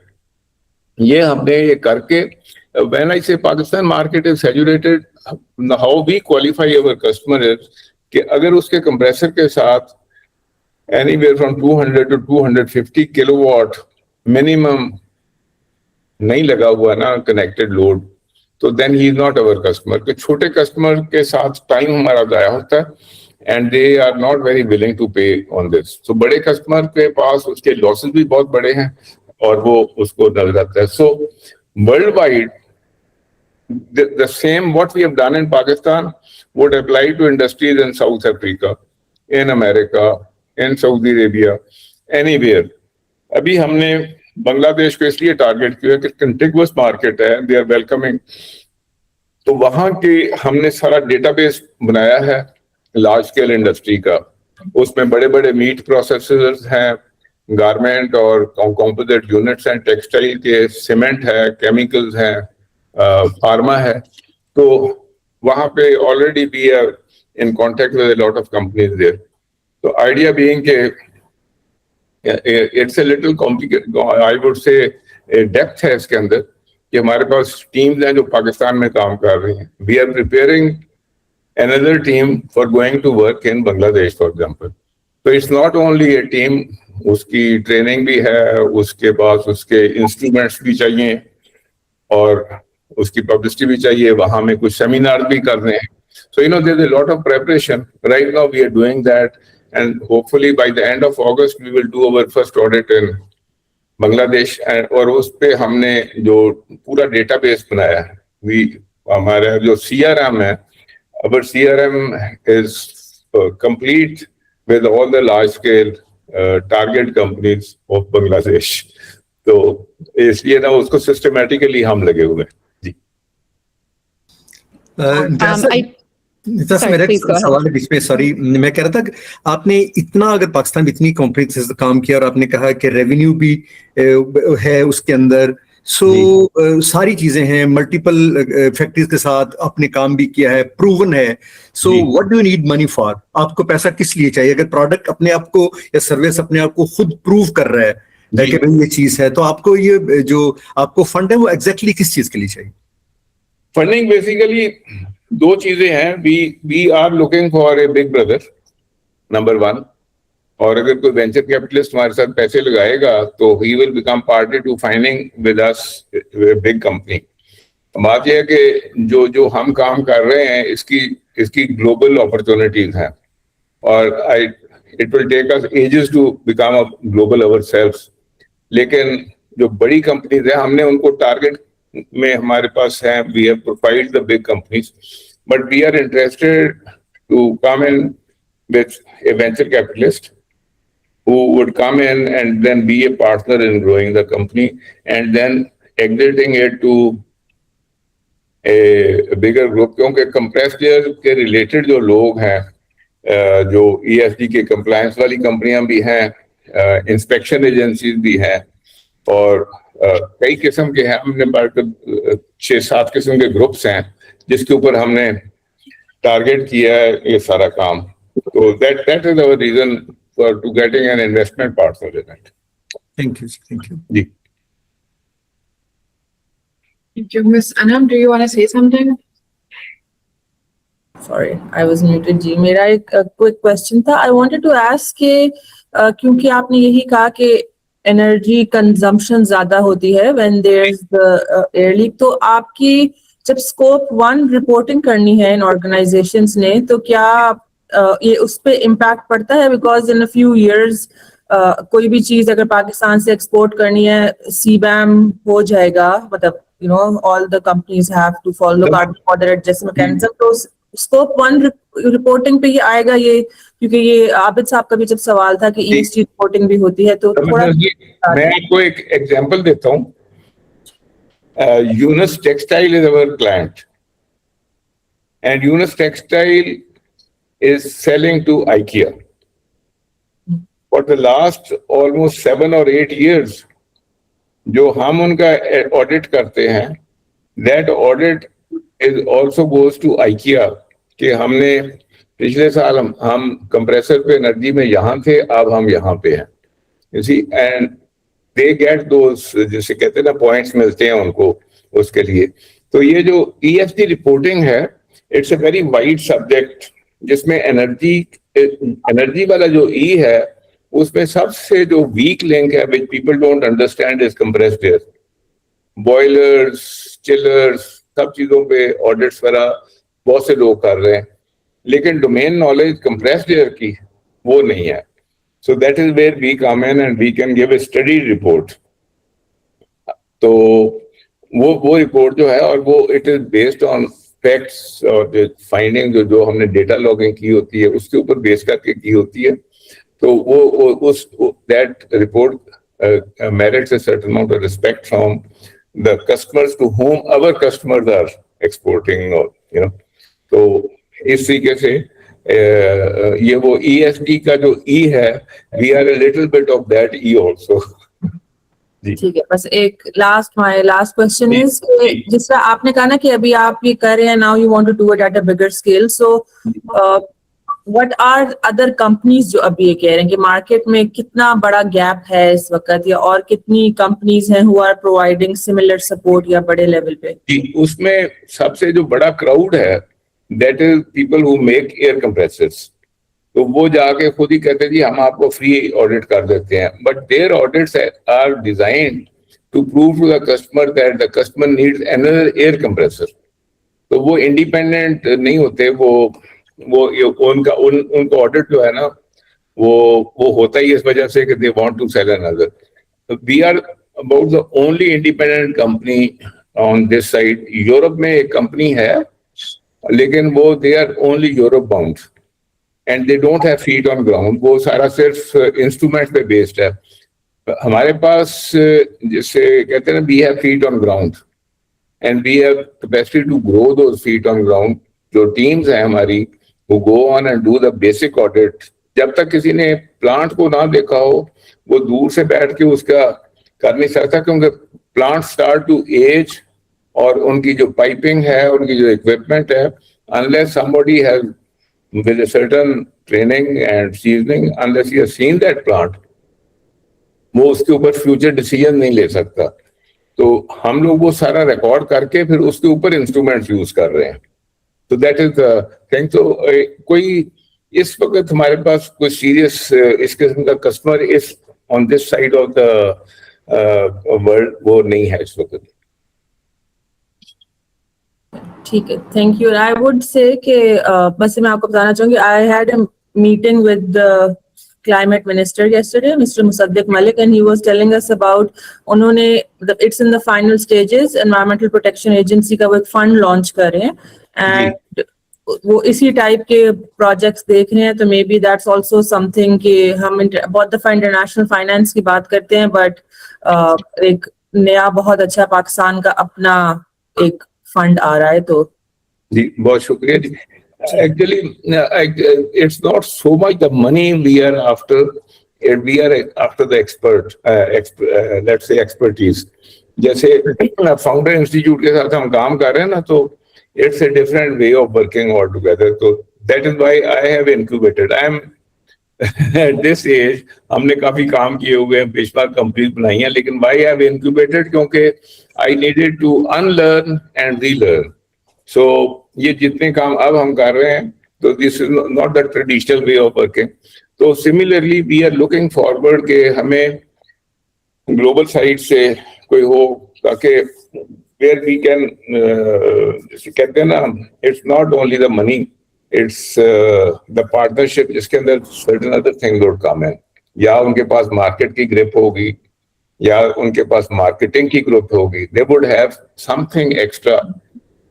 ये हमने ये करके, when I say Pakistan market is saturated, how we qualify our customer is कि अगर उसके कंप्रेसर के साथ anywhere from 200 to 250 kilowatt minimum नहीं लगा हुआ ना connected load, तो then he is not our customer. कि छोटे कस्टमर के साथ टाइम हमारा जाया होता है, and they are not very willing to pay on this. So बड़े कस्टमर के पास उसके लॉसेस भी बहुत बड़े हैं और वो उसको नजर आता है. So worldwide, the same what we have done in Pakistan would apply to industries in South Africa, in America, in Saudi Arabia, anywhere. अभी हमने बांग्लादेश को इसलिए टारगेट किया कि कंटिगुअस मार्केट है, दे आर वेलकमिंग. तो वहां के हमने सारा डेटाबेस बनाया है लार्ज स्केल इंडस्ट्री का. उसमें बड़े बड़े मीट प्रोसेसर्स हैं, गारमेंट और कंपोजिट यूनिट्स हैं, टेक्सटाइल के, सीमेंट है, केमिकल्स हैं, फार्मा है. तो वहां पे already we are in contact with a lot of companies there. तो आइडिया बीइंग के it's a little complicated, I would say depth है इसके अंदर कि हमारे पास टीम्स हैं जो पाकिस्तान में काम कर रही हैं. We are preparing another team for going to work in Bangladesh, for example. So it's not only a team, उसकी ट्रेनिंग भी है, उसके पास उसके इंस्ट्रूमेंट्स भी चाहिए और उसकी पब्लिसिटी भी चाहिए, वहां में कुछ सेमिनार भी कर रहे हैं. So there's a lot of preparation. Right now we are doing that, and hopefully by the end of August we will do our first audit in Bangladesh. और उस पे हमने जो पूरा डेटाबेस बनाया है, हमारा जो CRM है, our CRM is complete with all the large-scale target companies of Bangladesh. तो इसलिए ना उसको systematically हम लगे हुए हैं. जी. Sorry, मेरा please go ahead. सवाल है बीच में, सॉरी. मैं कह रहा था कि आपने इतना अगर पाकिस्तान में इतनी कंपनी से काम किया और आपने कहा कि रेवेन्यू भी है उसके अंदर, सारी चीजें हैं, मल्टीपल फैक्ट्रीज के साथ आपने काम भी किया है, प्रूवन है. So what do you need money for? आपको पैसा किस लिए चाहिए? अगर प्रोडक्ट अपने आप को या सर्विस अपने आप को खुद प्रूव कर रहा है कि भाई ये चीज है, तो आपको ये जो आपको फंड है वो एग्जैक्टली किस चीज के लिए चाहिए? फंडिंग बेसिकली दो चीजें हैं. We are looking for a big brother, number one. और अगर कोई वेंचर कैपिटलिस्ट हमारे साथ पैसे लगाएगा तो he will become party to finding with us big company. बात यह है कि जो हम काम कर रहे हैं इसकी ग्लोबल अपॉर्चुनिटीज हैं और it will take us ages to become a global ourselves. लेकिन जो बड़ी कंपनीज है हमने उनको टारगेट में हमारे पास है, we have profiled the big companies, but we are interested to come in with a venture capitalist who would come in and then be a partner in growing the company and then exiting it to a bigger group. क्योंकि compressed air के related जो लोग हैं, जो ESG के compliance वाली कंपनियां भी हैं, इंस्पेक्शन एजेंसीज भी हैं और कई किस्म के हैं। हमने 6-7 किस्म के ग्रुप्स हैं जिसके ऊपर हमने टारगेट किया है ये सारा काम। तो that is our reason for to getting an investment partner in it. Thank you जी। Thank you. Miss Anam, do you want to say something? Sorry, I was muted जी। मेरा एक quick question था। I wanted to ask कि क्योंकि आपने यही कहा कि एनर्जी कंजम्पशन ज्यादा होती है when there's the air leak, तो आपकी जब स्कोप 1 रिपोर्टिंग करनी है इन ऑर्गेनाइजेशंस ने, तो क्या ये उस पे इम्पैक्ट पड़ता है? Because in a few years कोई भी चीज अगर पाकिस्तान से एक्सपोर्ट करनी है, CBAM हो जाएगा, मतलब you know all the companies have to follow carbon border adjustment mechanism। तो स्कोप 1 रिपोर्टिंग पे ही आएगा ये, क्योंकि ये आबिद साहब का भी जब सवाल था कि ESG रिपोर्टिंग भी होती है, तो थोड़ा मैं आपको एक एग्जांपल देता हूँ। Yunus textile is our client and Yunus textile is selling to IKEA. For the last almost 7 or 8 years, जो हम उनका ऑडिट करते हैं, that audit is also goes to IKEA कि हमने पिछले साल हम कंप्रेसर पे एनर्जी में यहाँ थे, अब हम यहाँ पे हैं। You see, and they get those, जैसे कहते हैं ना, पॉइंट्स मिलते हैं उनको उसके लिए। तो ये जो ESG रिपोर्टिंग है, it's a very wide subject जिसमें एनर्जी वाला जो ई है उसमें सबसे जो वीक लिंक है which people don't understand is compressed air. Boilers, chillers, सब चीजों पे ऑडिट्स वगैरह बहुत से लोग कर रहे हैं, लेकिन डोमेन नॉलेज कंप्रेस्ड एयर की वो नहीं है। So that is where we come in and we can give a study report. तो वो रिपोर्ट जो है, और वो it is based on facts और जो फाइंडिंग जो हमने डेटा लॉगिंग की होती है उसके ऊपर बेस करके की होती है। तो वो उस that report merits a certain amount of respect from the customers to whom our customers are exporting, or you know। तो इस तरीके से ये वो ESG का जो E है, we are a little bit of that E also। ठीक है, बस एक माय लास्ट क्वेश्चन इज, जिस तरह आपने कहा ना कि अभी आप ये कर रहे हैं, now you want to do it at a bigger scale, so what are other companies जो अभी ये कह रहे हैं कि मार्केट में कितना बड़ा गैप है इस वक्त, या और कितनी कंपनीज हैं who are providing similar support या बड़े लेवल पे? उसमें सबसे जो बड़ा क्राउड है that is people who make air compressors. तो वो जाके खुद ही कहते हैं जी हम आपको फ्री ऑडिट कर देते हैं, but their audits are designed to prove to the customer that the customer needs another air compressor. तो वो इंडिपेंडेंट नहीं होते, वो उनका ऑडिट जो है ना वो होता ही इस वजह से कि they want to sell another. We are about the only independent company on this side. Europe में एक कंपनी है, लेकिन वो they are only Europe bound and they don't have feet on ground. वो सारा सिर्फ इंस्ट्रूमेंट पे बेस्ड है। हमारे पास जिसे कहते हैं ना, we have feet on ground and we have capacity to grow those feet on ground. जो टीम्स हैं हमारी, वो go on and do the basic audit. जब तक किसी ने प्लांट को ना देखा हो, वो दूर से बैठ के उसका कर नहीं सकता, क्योंकि प्लांट स्टार्ट टू एज और उनकी जो पाइपिंग है, उनकी जो इक्विपमेंट है, unless somebody has with a certain training and seasoning, unless you have seen that plant, वो उसके ऊपर फ्यूचर डिसीजन नहीं ले सकता। तो हम लोग वो सारा रिकॉर्ड करके फिर उसके ऊपर इंस्ट्रूमेंट्स यूज कर रहे हैं। तो दैट इज द थिंग। तो कोई इस वक्त हमारे पास कोई सीरियस इस किस्म का कस्टमर इस on this side of the world वो नहीं है इस वक्त। ठीक है, थैंक यू। आई वुड से कि बस मैं आपको बताना चाहूंगी, I had a meeting with the climate minister yesterday, Mr. Musaddiq Malik, and he was telling us about उन्होंने it's in the final stages, Environmental Protection Agency का वो एक fund launch कर रहे हैं, and वो इसी टाइप के प्रोजेक्ट्स देख रहे हैं। तो may be that's also something कि हम बहुत दफा इंटरनेशनल फाइनेंस की बात करते हैं, बट एक नया बहुत अच्छा पाकिस्तान का अपना एक फंड आ रहा है। तो जी बहुत शुक्रिया जी। Actually, it's not so much the money we are after, we are after the let's say expertise. जैसे फाउंडर इंस्टीट्यूट के साथ हम काम कर रहे हैं ना, तो it's a different way of working altogether. So that is why I have incubated. I am at this age, हमने काफी काम किए हुए हैं, बेशुमार कंपनीज बनाई हैं, लेकिन why I have incubated, क्योंकि I needed to unlearn and relearn. So ये जितने काम अब हम कर रहे हैं, तो this is not the traditional way of working. तो similarly we are looking forward के हमें ग्लोबल साइड से कोई हो, ताकि where we can जैसे कहते हैं ना, it's not only the money, it's the partnership, जिसके अंदर certain other things would come in. या उनके पास मार्केट की ग्रिप होगी, या उनके पास मार्केटिंग की ग्रिप होगी, they would have something extra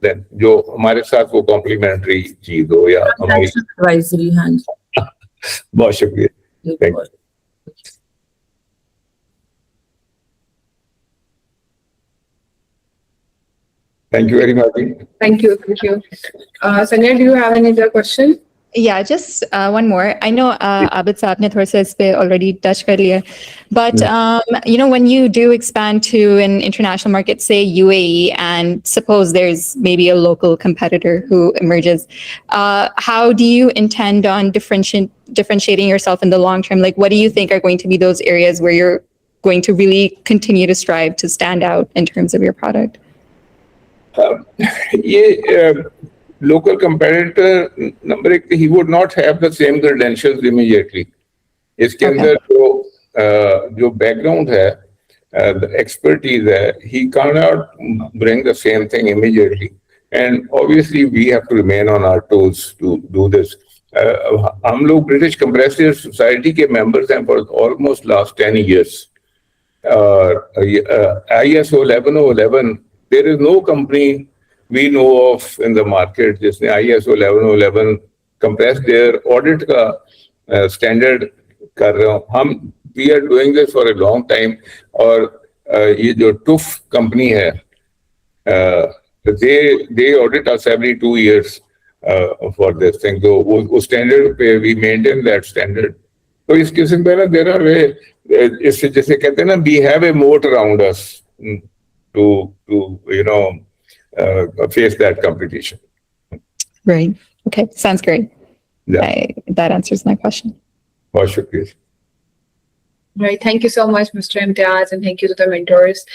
then जो हमारे साथ वो कॉम्प्लीमेंट्री चीज हो या हमारी एडवाइजरी। हाँ जी, बहुत शुक्रिया। Thank you. Thank you very much. Thank you. Thank you. Sanya, do you have any other question? Yeah, just one more. I know Abid Saab ne thoda sa is pe already touch kar liya, but you know, when you do expand to an international market, say UAE, and suppose there's maybe a local competitor who emerges, how do you intend on differentiating yourself in the long term? Like, what do you think are going to be those areas where you're going to really continue to strive to stand out in terms of your product? ये local competitor number एक, he would not have the same credentials immediately. इसके अंदर जो background है, the expertise है, he cannot bring the same thing immediately. And obviously we have to remain on our toes to do this. हम लोग British Compressor Society के members हैं for almost last 10 years. ISO 11011, there is no company we know of in the market जिसने ISO 1111 compressed their audit का standard कर रहे हो. हम we are doing this for a long time, और ये जो TÜV company है, they audit us every 2 years for this thing. तो वो standard पे we maintain that standard. तो इस किस्म पे ना there are इससे जैसे कहते हैं ना, we have a moat around us to you know face that competition. Right. Okay. Sounds great. Yeah. That answers my question. बहुत शुक्रिया. Right. Thank you so much, Mr. Imtiaz, and thank you to the mentors.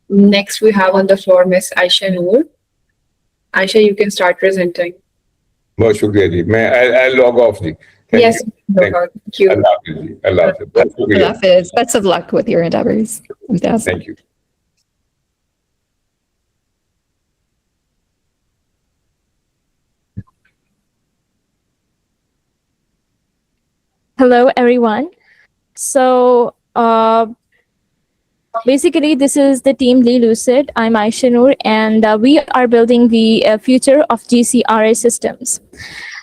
Next, we have on the floor Miss Aisha Noor. Aisha, you can start presenting. बहुत शुक्रिया जी. I'll log off ji. Thank Yes. you. No Thank problem. Thank you. Allah Hafiz ji. Allah Hafiz. बहुत शुक्रिया. Allah Hafiz. Best of luck with your endeavors. Imtiaz. Thank you. Hello, everyone. So, basically, this is the team Lee Lucid. I'm Aisha Noor, and we are building the future of GCRA systems.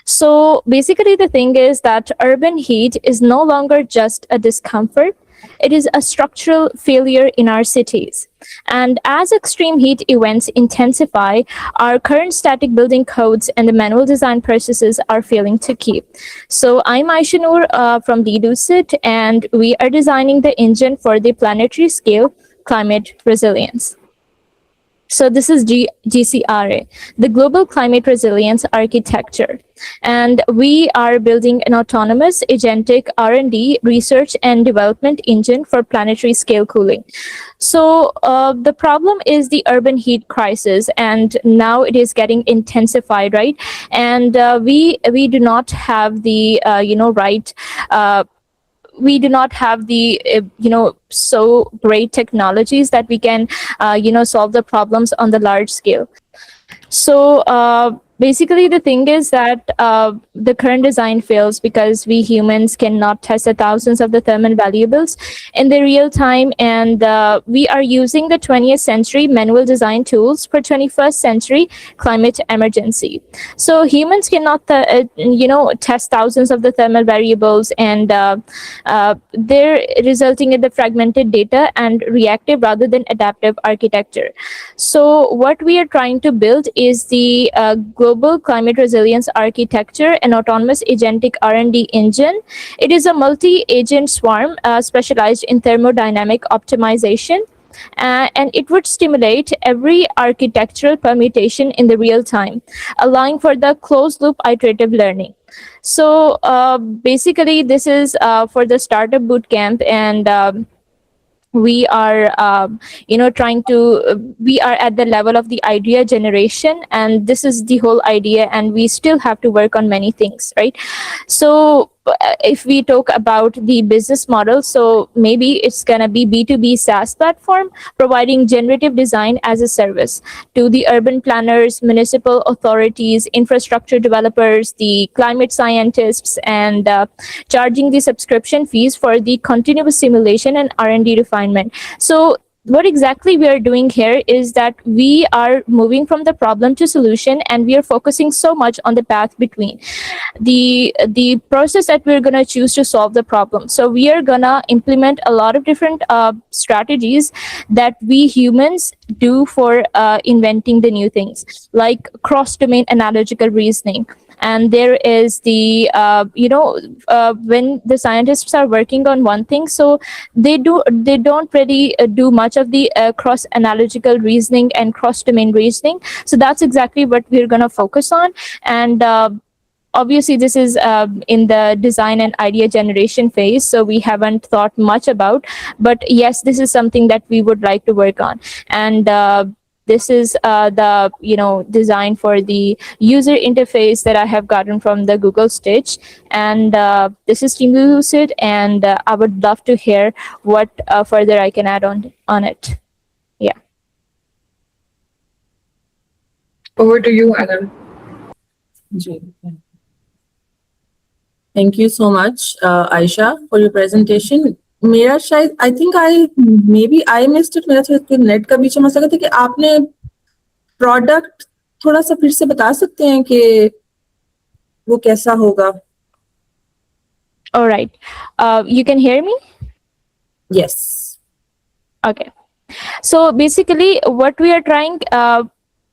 So, basically, the thing is that urban heat is no longer just a discomfort. It is a structural failure in our cities. And as extreme heat events intensify, our current static building codes and the manual design processes are failing to keep. So I'm Aisha Noor from Lucid, and we are designing the engine for the planetary scale climate resilience. So this is GCRA, the Global Climate Resilience Architecture. And we are building an autonomous agentic R&D research and development engine for planetary scale cooling. So the problem is the urban heat crisis, and now it is getting intensified, right? And we do not have the right. We do not have the so great technologies that we can solve the problems on the large scale. So basically, the thing is that the current design fails because we humans cannot test the thousands of the thermal variables in the real time, and we are using the 20th century manual design tools for 21st century climate emergency. So humans cannot, test thousands of the thermal variables, and they're resulting in the fragmented data and reactive rather than adaptive architecture. So what we are trying to build is the global global climate resilience architecture and autonomous agentic R&D engine. It is a multi-agent swarm specialized in thermodynamic optimization. And it would stimulate every architectural permutation in the real time, allowing for the closed loop iterative learning. So basically, this is for the startup bootcamp, and we are trying to we are at the level of the idea generation, and this is the whole idea, and we still have to work on many things, right? So if we talk about the business model, so maybe it's going to be B2B SaaS platform providing generative design as a service to the urban planners, municipal authorities, infrastructure developers, the climate scientists, and charging the subscription fees for the continuous simulation and R&D refinement. So what exactly we are doing here is that we are moving from the problem to solution, and we are focusing so much on the path between the process that we're going to choose to solve the problem. So we are going to implement a lot of different strategies that we humans do for inventing the new things, like cross-domain analogical reasoning. And there is the when the scientists are working on one thing, so they don't really do much of the cross analogical reasoning and cross domain reasoning. So that's exactly what we're going to focus on. And obviously this is in the design and idea generation phase, so we haven't thought much about, but yes, this is something that we would like to work on. And this is the design for the user interface that I have gotten from the Google Stitch. And this is Team Lucid, and I would love to hear what further I can add on it. Yeah. Over to you, Adam. Thank you so much, Aisha, for your presentation. मेरा शायद I think I missed it. मेरा शायद net का बीच में मसला था कि आपने प्रोडक्ट थोड़ा सा फिर से बता सकते हैं कि वो कैसा होगा? All right. You can hear me? Yes. Okay. So basically what we are trying,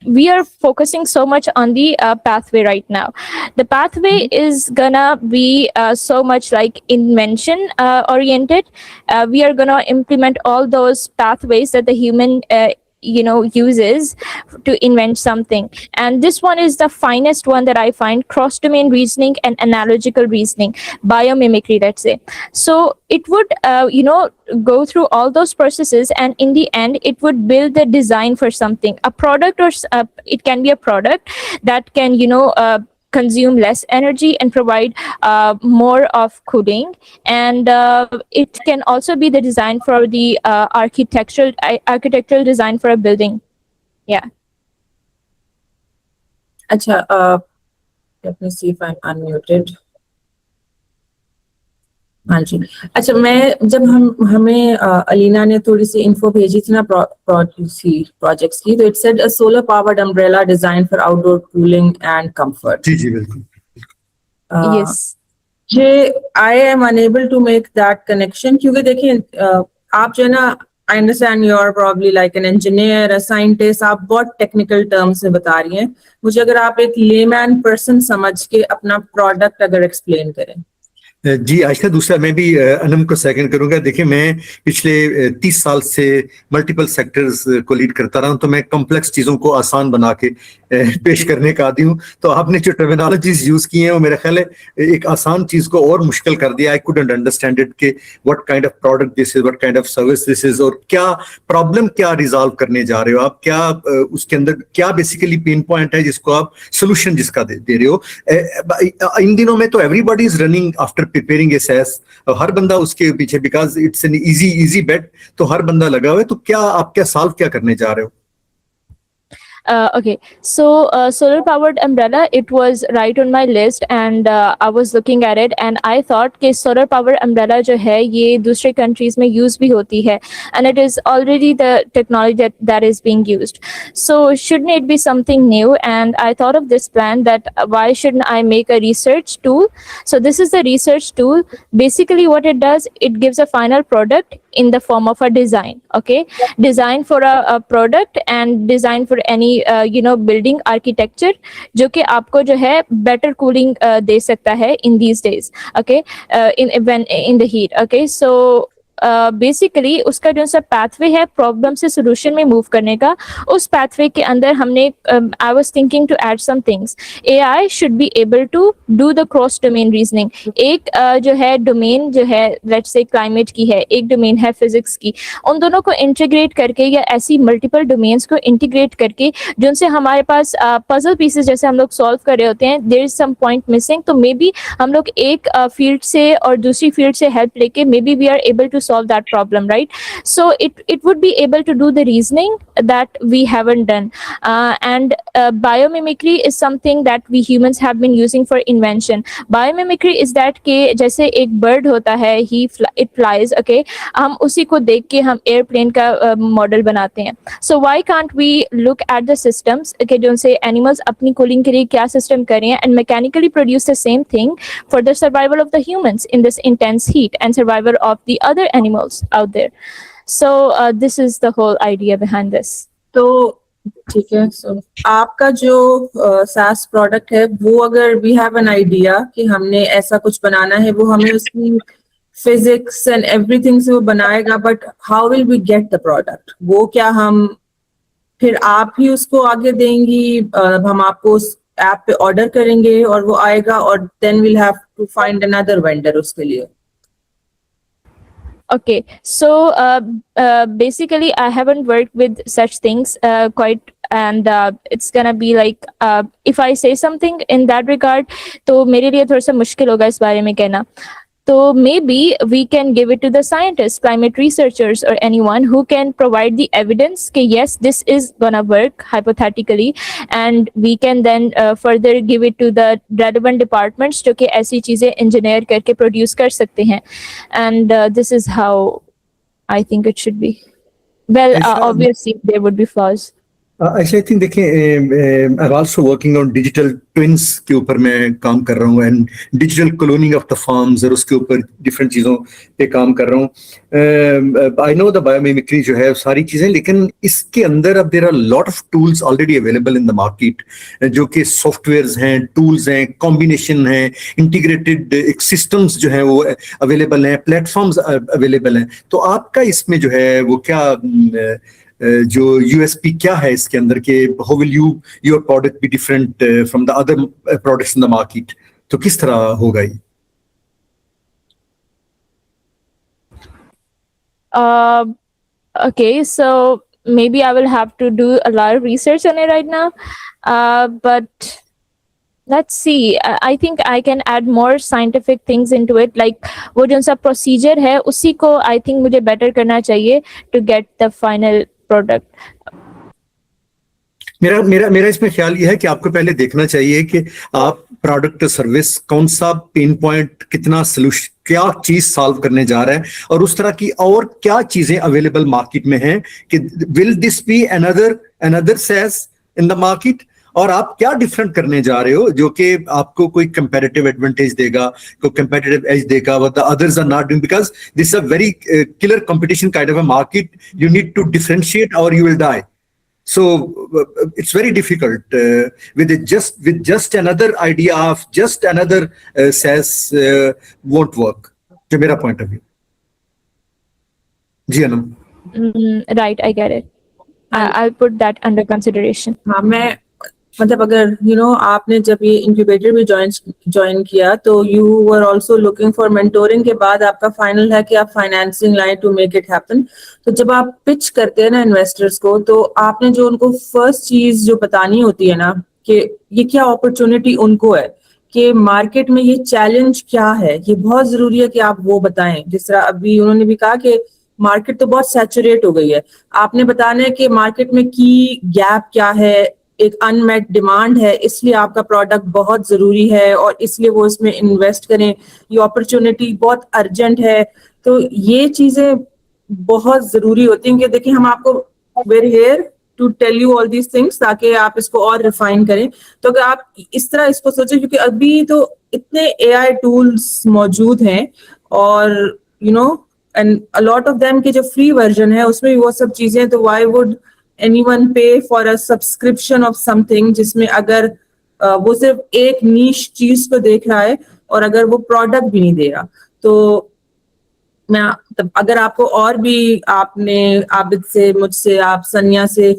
we are focusing so much on the pathway right now. The pathway is gonna be so much like invention oriented. We are gonna implement all those pathways that the human uses to invent something. And this one is the finest one that I find: cross-domain reasoning and analogical reasoning, biomimicry, let's say. So it would go through all those processes, and in the end it would build the design for something, a product, or it can be a product that can consume less energy and provide more of cooling. And it can also be the design for the architectural design for a building. Yeah. अच्छा, let me see if I'm unmuted. हाँ जी, अच्छा, मैं जब हमें अलीना ने थोड़ी C info भेजी थी ना प्रोजेक्ट्स की, तो it said a solar powered umbrella design for outdoor cooling and comfort. जी जी बिल्कुल. Yes. I am unable to make that connection, क्योंकि देखिए आप जो है ना, I understand you are probably like an engineer, a scientist, आप बहुत टेक्निकल टर्म्स में बता रही हैं. मुझे अगर आप एक लेमैन पर्सन समझ के अपना प्रोडक्ट अगर एक्सप्लेन करें. जी आयशा, दूसरा मैं भी अनम को सेकंड करूंगा. देखिए, मैं पिछले 30 साल से मल्टीपल सेक्टर्स को लीड करता रहा हूं, तो मैं कॉम्प्लेक्स चीजों को आसान बना के पेश करने का आदी हूं. तो आपने जो टर्मिनोलॉजीज यूज की हैं वो मेरा ख्याल है एक आसान चीज को और मुश्किल कर दिया. आई कुडंट अंडरस्टैंड इट के what kind of product this is, what kind of service this is, और क्या प्रॉब्लम क्या रिजॉल्व करने जा रहे हो आप, क्या उसके अंदर क्या बेसिकली पेन पॉइंट है जिसको आप सोल्यूशन जिसका दे रहे हो. इन दिनों में तो everybody is running after preparing a SaaS, हर बंदा उसके पीछे, because it's an easy bet, तो हर बंदा लगा हुआ है. तो क्या आप क्या सॉल्व क्या करने जा रहे हो? Okay, so solar powered umbrella, it was right on my list, and I was looking at it, and I thought कि solar powered umbrella जो है ये दूसरे countries में use भी होती है, and it is already the technology that is being used. So shouldn't it be something new? And I thought of this plan that why shouldn't I make a research tool? So this is the research tool. Basically what it does, it gives a final product in the form of a design. Okay, design for a product and design for any building architecture जो कि आपको जो है better cooling दे सकता है in these days. Okay, in the heat. Okay, so basically उसका जो सा पाथवे है प्रॉब्लम से सोल्यूशन में मूव करने का, उस पाथवे के अंदर हमने I was thinking to add some things. AI should be able to do the cross domain reasoning. एक जो है डोमेन जो है लेट्स से क्लाइमेट की है, एक डोमेन है फिजिक्स की, उन दोनों को इंटीग्रेट करके या ऐसी मल्टीपल डोमेन्स को इंटीग्रेट करके जिनसे हमारे पास पजल पीसेस जैसे हम लोग सॉल्व कर रहे होते हैं, there is some point missing, तो मे बी हम लोग एक फील्ड से और दूसरी फील्ड से हेल्प लेके maybe we are able to solve that problem, right? So it would be able to do the reasoning that we haven't done, and biomimicry is something that we humans have been using for invention. Biomimicry is that के जैसे एक bird होता है, it flies, okay, हम उसी को देख के हम airplane का मॉडल बनाते हैं. So why can't we look at the systems, okay, जो से animals अपनी cooling के लिए क्या system कर रहे हैं and mechanically produce the same thing for the survival of the humans in this intense heat and survival of the other animals out there. So this is the whole idea behind this. तो ठीक है, so आपका जो SaaS product है वो अगर we have an idea कि हमने ऐसा कुछ बनाना है, वो हमें उसकी फिजिक्स एंड एवरीथिंग से वो बनाएगा, but how will we get the product? वो क्या हम फिर आप ही उसको आगे देंगी, हम आपको उस ऐप पे ऑर्डर करेंगे और वो आएगा, और then will have to find another vendor उसके लिए? Okay, so basically I haven't worked with such things quite, and it's gonna be like if I say something in that regard, तो मेरे लिए थोड़ा सा मुश्किल होगा इस बारे में कहना. So maybe we can give it to the scientists, climate researchers, or anyone who can provide the evidence that yes, this is gonna work hypothetically, and we can then further give it to the relevant departments जो कि ऐसी चीजें engineer करके produce कर सकते हैं. And this is how I think it should be. Well, obviously there would be flaws. I think देखिए, I also working on digital twins के ऊपर मैं काम कर रहा हूँ, and digital cloning of the farms, और उसके ऊपर डिफरेंट चीज़ों पे काम कर रहा हूँ. आई नो द बायोमिमिक्री जो है सारी चीज़ें, लेकिन इसके अंदर अब there are lot of tools already available in the market, जो कि सॉफ्टवेयर्स हैं, टूल्स हैं, कॉम्बिनेशन हैं, इंटीग्रेटेड एक सिस्टम्स जो हैं वो अवेलेबल हैं, प्लेटफॉर्म्स अवेलेबल हैं. तो आपका इसमें जो है वो क्या जो यूएसपी क्या है इसके अंदर के, how will your product be different from the other products in the market? तो किस तरह होगा ये? Okay, so maybe I will have to do a lot of research on it right now, but let's see. I think I can add more scientific things into it, like वो जो सा procedure है उसी को I think मुझे better करना चाहिए to get the final product. मेरा इसमें ख्याल ये है कि आपको पहले देखना चाहिए कि आप प्रोडक्ट सर्विस कौन सा पेन पॉइंट, कितना सोल्यूशन, क्या चीज सॉल्व करने जा रहा है, और उस तरह की और क्या चीजें अवेलेबल मार्केट में हैं, कि will this be another SaaS in the market, और आप क्या डिफरेंट करने जा रहे हो जो कि आपको कोई कंपैरेटिव एडवांटेज देगा, कोई कंपैरेटिव एज देगा, what the others are not doing, because this is a very killer competition kind of a market. You need to differentiate or you will die. So it's very difficult with just another idea of just another SaaS won't work. जो मेरा point of view. Ji Anam. Right, I get it. I'll put that under consideration. हाँ, मैं मतलब अगर आपने जब ये incubator भी ज्वाइन किया तो you were also looking for mentoring, के बाद आपका फाइनल है कि आप फाइनेंसिंग लाएं टू मेक इट हैपन. तो जब आप पिच करते हैं ना इन्वेस्टर्स को, तो आपने जो उनको फर्स्ट चीज जो बतानी होती है ना, कि ये क्या अपॉर्चुनिटी उनको है, कि मार्केट में ये चैलेंज क्या है, ये बहुत जरूरी है कि आप वो बताएं. जिस तरह अभी उन्होंने भी कहा कि मार्केट तो बहुत सैचुरेट हो गई है, आपने बताना है कि मार्केट में की गैप क्या है, एक अनमेट डिमांड है, इसलिए आपका प्रोडक्ट बहुत जरूरी है और इसलिए वो इसमें इन्वेस्ट करें, ये अपॉर्चुनिटी बहुत अर्जेंट है. तो ये चीजें बहुत जरूरी होती हैं कि देखिए हम आपको we're here to tell you all these things, ताकि आप इसको और रिफाइन करें. तो अगर आप इस तरह इसको सोचें, क्योंकि अभी तो इतने AI टूल्स मौजूद हैं, और and a lot of them के जो फ्री वर्जन है उसमें भी वो सब चीजें, तो व्हाई वुड एनीवन पे for a subscription of something जिसमें अगर वो सिर्फ एक नीश चीज को देख रहा है और अगर वो प्रोडक्ट भी नहीं दे रहा। तो मैं अगर आपको और भी आपने आबिद से, मुझसे, आप सनिया से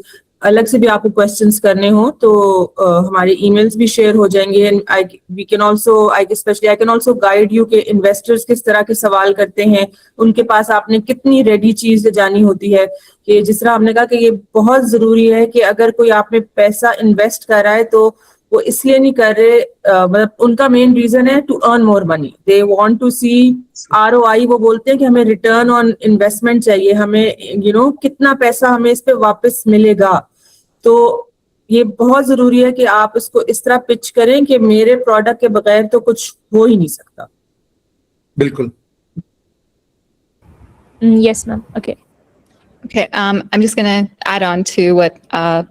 अलग से भी आपको क्वेश्चंस करने हो तो हमारे ईमेल्स भी शेयर हो जाएंगे and we can also I can also guide you कि इन्वेस्टर्स किस तरह के सवाल करते हैं, उनके पास आपने कितनी रेडी चीज जानी होती है। कि जिस तरह हमने कहा कि ये बहुत जरूरी है कि अगर कोई आप में पैसा इन्वेस्ट कर रहा है तो वो इसलिए नहीं कर रहे, मतलब उनका मेन रीजन है to earn more money, they want to see ROI। वो बोलते हैं कि हमें रिटर्न ऑन इन्वेस्टमेंट चाहिए, हमें कितना पैसा हमें इस पे वापस मिलेगा। तो ये बहुत जरूरी है कि आप इसको इस तरह पिच करें कि मेरे प्रोडक्ट के बगैर तो कुछ हो ही नहीं सकता। बिल्कुल। Yes, ma'am. Okay. Okay, I'm just going to add on to what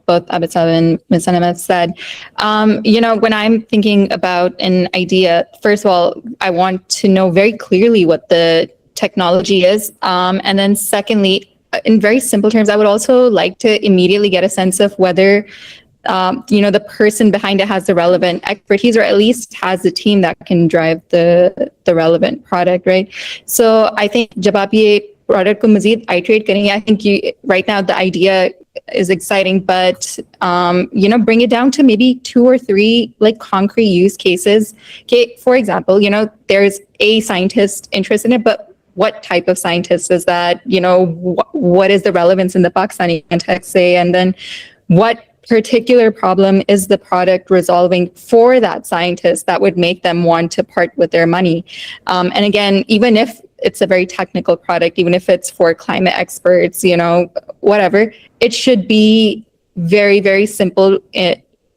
both Abitav and Ms. Sanam said. When I'm thinking about an idea, first of all, I want to know very clearly what the technology is. And then secondly, in very simple terms, I would also like to immediately get a sense of whether the person behind it has the relevant expertise or at least has the team that can drive the relevant product, right? So I think jab aap ye product ko mazid iterate karenge, I think right now the idea is exciting, but bring it down to maybe 2 or 3 like concrete use cases. Okay, for example, there's a scientist interested in it, but what type of scientist is that? What is the relevance in the Pakistani context, say, and then what particular problem is the product resolving for that scientist that would make them want to part with their money? And again, even if it's a very technical product, even if it's for climate experts, whatever, it should be very, very simple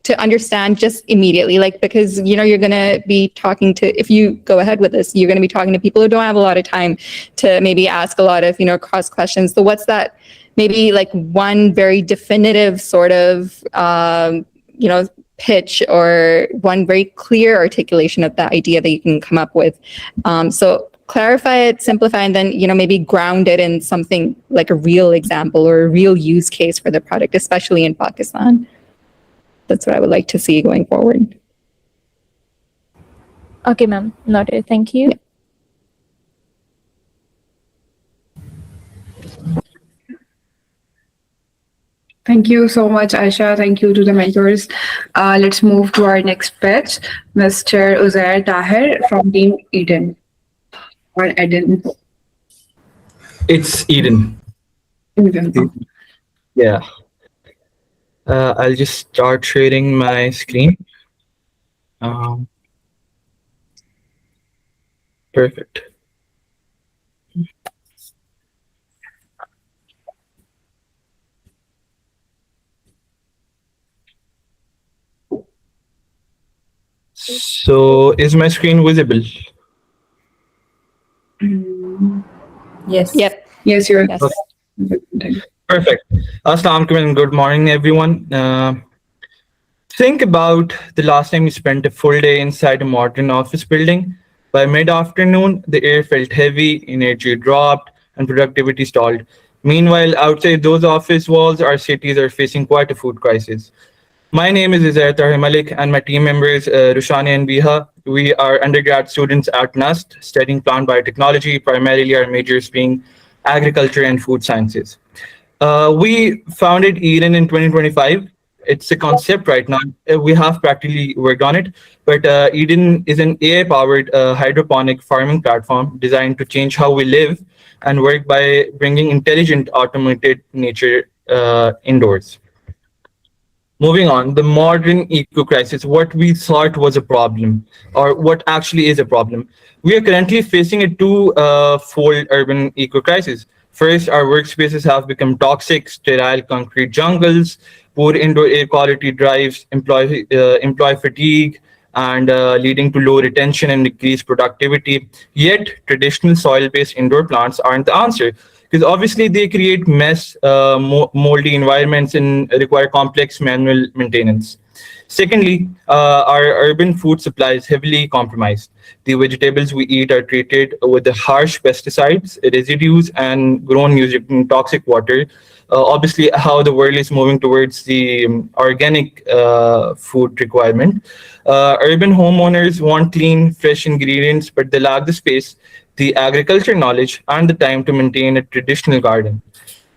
to understand just immediately, because you're going to be talking to, if you go ahead with this, you're going to be talking to people who don't have a lot of time to maybe ask a lot of cross questions. So what's that maybe like one very definitive sort of pitch or one very clear articulation of that idea that you can come up with? So clarify it, simplify, and then maybe ground it in something like a real example or a real use case for the product, especially in Pakistan. That's what I would like to see going forward. Okay, ma'am. Noted. Thank you. Thank you so much, Aisha. Thank you to the mentors. Let's move to our next pitch, Mr. Uzair Tahir from Team Eden. Or Eden. It's Eden. Eden. Yeah. I'll just start sharing my screen. Perfect. So, is my screen visible? Yes. Yep. Yes, you're. Yes. Perfect. Assalamu alaikum and good morning, everyone. Think about the last time you spent a full day inside a modern office building. By mid-afternoon, the air felt heavy, energy dropped, and productivity stalled. Meanwhile, outside those office walls, our cities are facing quite a food crisis. My name is Uzair Tahir Malik, and my team members, Rushani and Biha. We are undergrad students at NUST, studying plant biotechnology, primarily our majors being agriculture and food sciences. We founded Eden in 2025. It's a concept right now. We have practically worked on it, but Eden is an AI-powered hydroponic farming platform designed to change how we live and work by bringing intelligent, automated nature indoors. Moving on, the modern eco-crisis, what we thought was a problem, or what actually is a problem. We are currently facing a two-fold urban eco-crisis. First, our workspaces have become toxic, sterile concrete jungles. Poor indoor air quality drives employee fatigue and leading to low retention and decreased productivity. Yet, traditional soil-based indoor plants aren't the answer, because obviously they create mess, moldy environments and require complex manual maintenance. Secondly, our urban food supply is heavily compromised. The vegetables we eat are treated with the harsh pesticides, residues, and grown using toxic water. Obviously, how the world is moving towards the organic food requirement. Urban homeowners want clean, fresh ingredients, but they lack the space, the agriculture knowledge, and the time to maintain a traditional garden.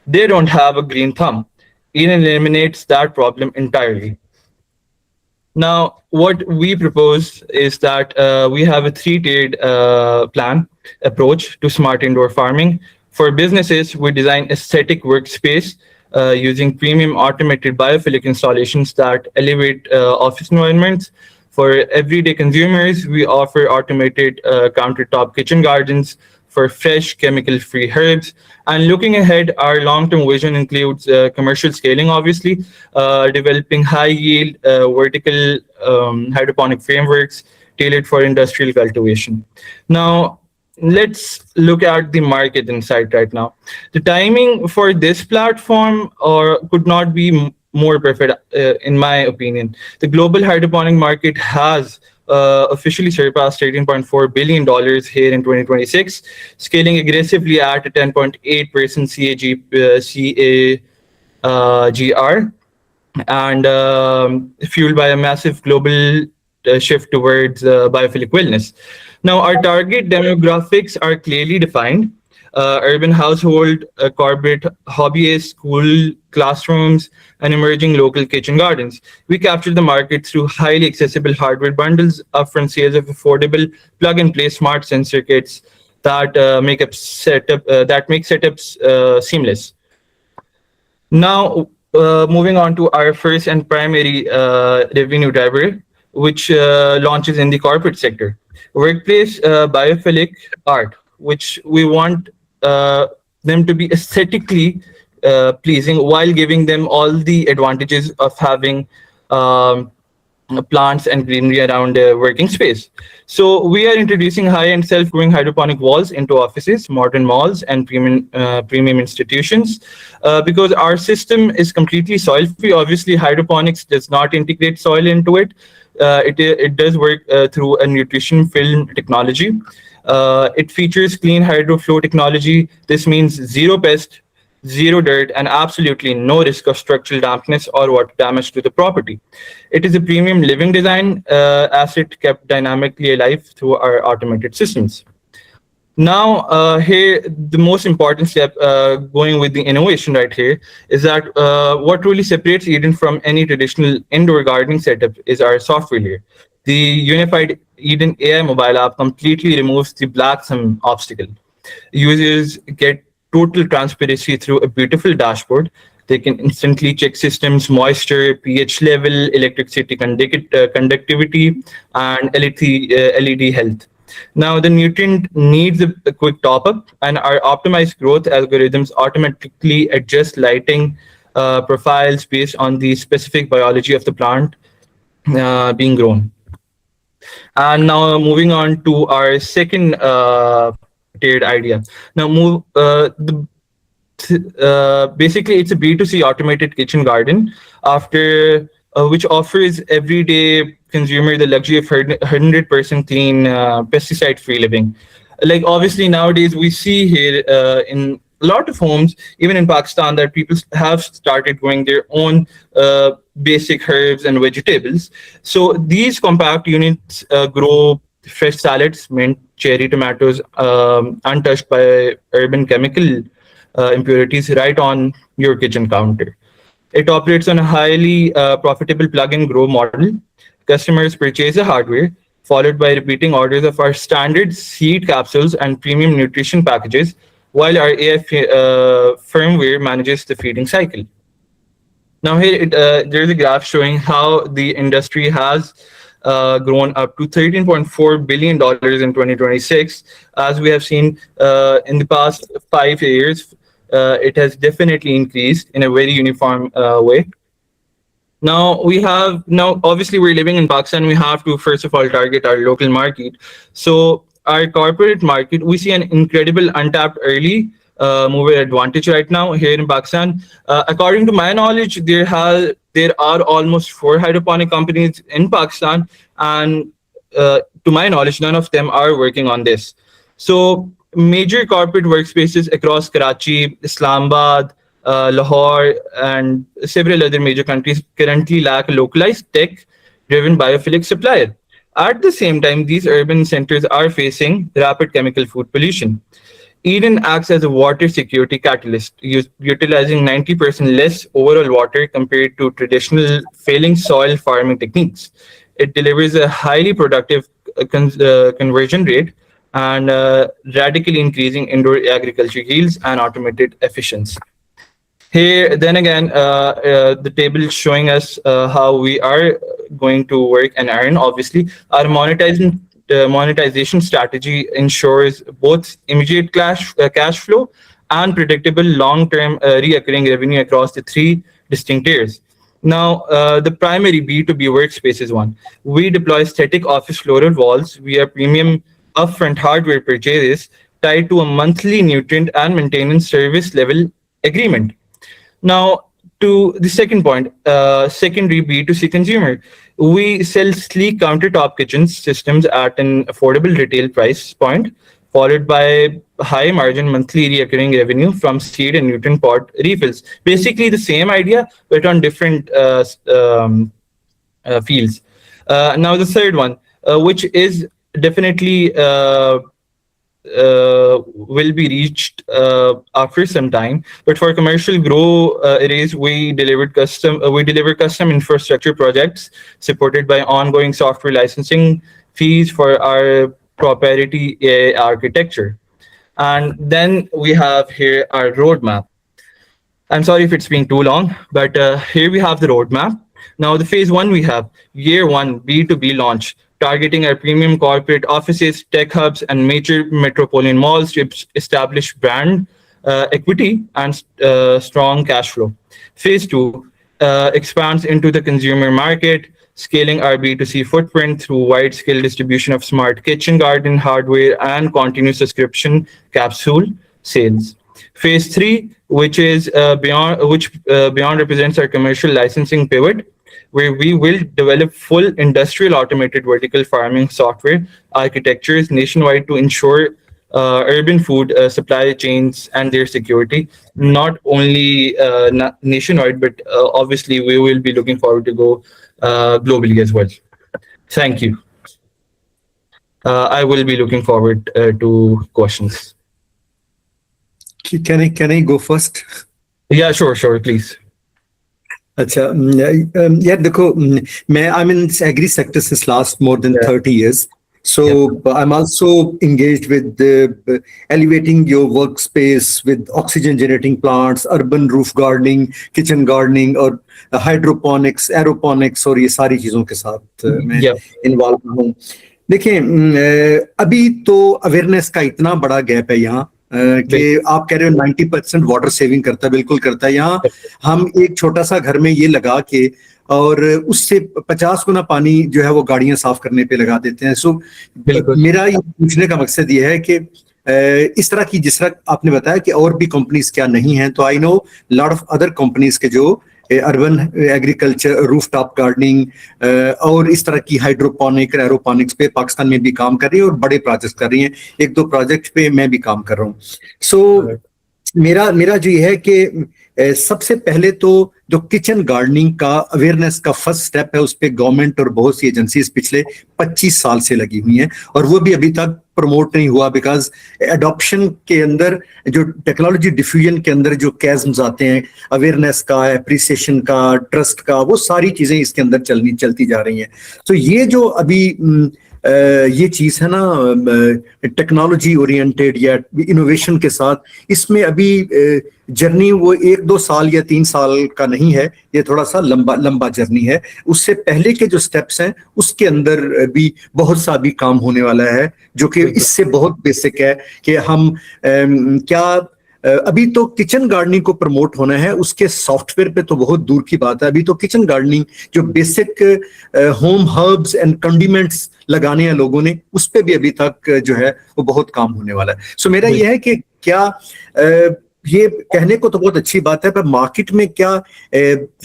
They don't have a green thumb. Eden eliminates that problem entirely. Now, what we propose is that we have a three-tiered plan approach to smart indoor farming. For businesses, we design aesthetic workspace using premium automated biophilic installations that elevate office environments. For everyday consumers, we offer automated countertop kitchen gardens for fresh, chemical-free herbs. And looking ahead, our long-term vision includes commercial scaling, obviously, developing high-yield vertical hydroponic frameworks tailored for industrial cultivation. Now, let's look at the market insight right now. The timing for this platform could not be more perfect, in my opinion. The global hydroponic market has officially surpassed $13.4 billion here in 2026, scaling aggressively at a 10.8% CAGR, and fueled by a massive global shift towards biophilic wellness. Now, our target demographics are clearly defined. Urban household, corporate hobbyists, school classrooms, and emerging local kitchen gardens. We capture the market through highly accessible hardware bundles, upfront sales of affordable plug-and-play smart sensor kits that make setups seamless. Now, moving on to our first and primary revenue driver, which launches in the corporate sector. Workplace biophilic art, which we want them to be aesthetically pleasing while giving them all the advantages of having plants and greenery around a working space. So we are introducing high-end self-growing hydroponic walls into offices, modern malls, and premium institutions because our system is completely soil-free. Obviously, hydroponics does not integrate soil into it. It does work through a nutrition film technology. It features clean hydroflow technology. This means zero pest, zero dirt, and absolutely no risk of structural dampness or water damage to the property. It is a premium living design asset kept dynamically alive through our automated systems. Now, here, the most important step going with the innovation right here is that what really separates Eden from any traditional indoor gardening setup is our software layer. The unified Eden AI mobile app completely removes the black thumb obstacle. Users get total transparency through a beautiful dashboard. They can instantly check systems, moisture, pH level, electricity conductivity, and LED health. Now, the nutrient needs a quick top-up, and our optimized growth algorithms automatically adjust lighting profiles based on the specific biology of the plant being grown. And now moving on to our second tiered idea. Now, basically, it's a B2C automated kitchen garden which offers everyday consumer the luxury of 100% clean, pesticide-free living. Like, obviously, nowadays we see here in a lot of homes, even in Pakistan, that people have started growing their own basic herbs and vegetables. So these compact units grow fresh salads, mint, cherry tomatoes, untouched by urban chemical impurities, right on your kitchen counter. It operates on a highly profitable plug-and-grow model. Customers purchase the hardware, followed by repeating orders of our standard seed capsules and premium nutrition packages, while our AI firmware manages the feeding cycle. Now here, there's a graph showing how the industry has grown up to $13.4 billion in 2026. As we have seen in the past 5 years, it has definitely increased in a very uniform way. Now obviously we're living in Pakistan. We have to first of all target our local market. So our corporate market, we see an incredible untapped early mover advantage right now here in Pakistan. According to my knowledge, there there are almost 4 hydroponic companies in Pakistan, and to my knowledge, none of them are working on this. So major corporate workspaces across Karachi, Islamabad, Lahore, and several other major countries currently lack a localized tech-driven biophilic supplier. At the same time, these urban centers are facing rapid chemical food pollution. Eden acts as a water security catalyst, utilizing 90% less overall water compared to traditional failing soil farming techniques. It delivers a highly productive conversion rate and radically increasing indoor agriculture yields and automated efficiency. Here, then again, the table is showing us how we are going to work and earn. Obviously, our monetization strategy ensures both immediate cash flow and predictable long-term recurring revenue across the 3 distinct tiers. Now, the primary B2B workspace is one. We deploy static office floral walls via premium upfront hardware purchases tied to a monthly nutrient and maintenance service level agreement. Now, to the second point, secondary B2C consumer. We sell sleek countertop kitchen systems at an affordable retail price point, followed by high margin monthly recurring revenue from seed and nutrient pot refills. Basically the same idea, but on different fields. Now the third one, which is definitely will be reached after some time, but for commercial grow arrays, we deliver custom infrastructure projects supported by ongoing software licensing fees for our proprietary AI architecture. And then we have here our roadmap. I'm sorry if it's been too long, but here we have the roadmap. Now the phase 1, we have year 1 B2B launch, targeting our premium corporate offices, tech hubs, and major metropolitan malls to establish brand equity and strong cash flow. Phase 2 expands into the consumer market, scaling our B2C footprint through wide-scale distribution of smart kitchen garden hardware and continuous subscription capsule sales. Phase 3, which is beyond represents our commercial licensing pivot, where we will develop full industrial automated vertical farming software architectures nationwide to ensure urban food supply chains and their security, not only nationwide, but obviously we will be looking forward to go globally as well. Thank you. I will be looking forward to questions. Can I go first? Yeah, sure, please. अच्छा यार देखो मैं I'm in agri sector since last more than 30 years, so I'm also engaged with elevating your workspace with oxygen generating plants, urban roof gardening, kitchen gardening और hydroponics, aeroponics और ये सारी चीजों के साथ मैं इन्वॉल्व हूँ. देखिए अभी तो अवेयरनेस का इतना बड़ा गैप है यहाँ कि आप कह रहे हो 90% वाटर सेविंग करता है, बिल्कुल करता है. यहाँ हम एक छोटा सा घर में ये लगा के और उससे 50 गुना पानी जो है वो गाड़ियां साफ करने पे लगा देते हैं. सो मेरा ये पूछने का मकसद ये है कि इस तरह की जिस तरह आपने बताया कि और भी कंपनीज क्या नहीं है, तो I know lot of other companies के जो अर्बन एग्रीकल्चर, रूफटॉप गार्डनिंग और इस तरह की हाइड्रोपोनिक एरोपोनिक्स पे पाकिस्तान में भी काम कर रही है और बड़े प्रोजेक्ट कर रही हैं. 1-2 प्रोजेक्ट पे मैं भी काम कर रहा हूँ. सो मेरा जो ये है कि सबसे पहले तो जो किचन गार्डनिंग का अवेयरनेस का फर्स्ट स्टेप है, उस पे गवर्नमेंट और बहुत सी एजेंसीज पिछले 25 साल से लगी हुई हैं और वो भी अभी तक प्रमोट नहीं हुआ, बिकॉज एडॉप्शन के अंदर जो टेक्नोलॉजी डिफ्यूजन के अंदर जो कैज़म्स आते हैं, अवेयरनेस का, एप्रिसिएशन का, ट्रस्ट का, वो सारी चीजें इसके अंदर चलती जा रही हैं. तो ये जो अभी ये चीज है ना टेक्नोलॉजी ओरिएंटेड या इनोवेशन के साथ, इसमें अभी जर्नी वो 1-2 साल या 3 साल का नहीं है, ये थोड़ा सा लंबा जर्नी है. उससे पहले के जो स्टेप्स हैं उसके अंदर भी बहुत सा भी काम होने वाला है, जो कि इससे बहुत बेसिक है कि हम क्या अभी तो किचन गार्डनिंग को प्रमोट होना है, उसके सॉफ्टवेयर पे तो बहुत दूर की बात है. अभी तो किचन गार्डनिंग जो basic home herbs and condiments लगाने हैं लोगों ने, उस पे भी अभी तक जो है वो बहुत काम होने वाला है. सो मेरा यह है कि क्या ये कहने को तो बहुत अच्छी बात है, पर मार्केट में क्या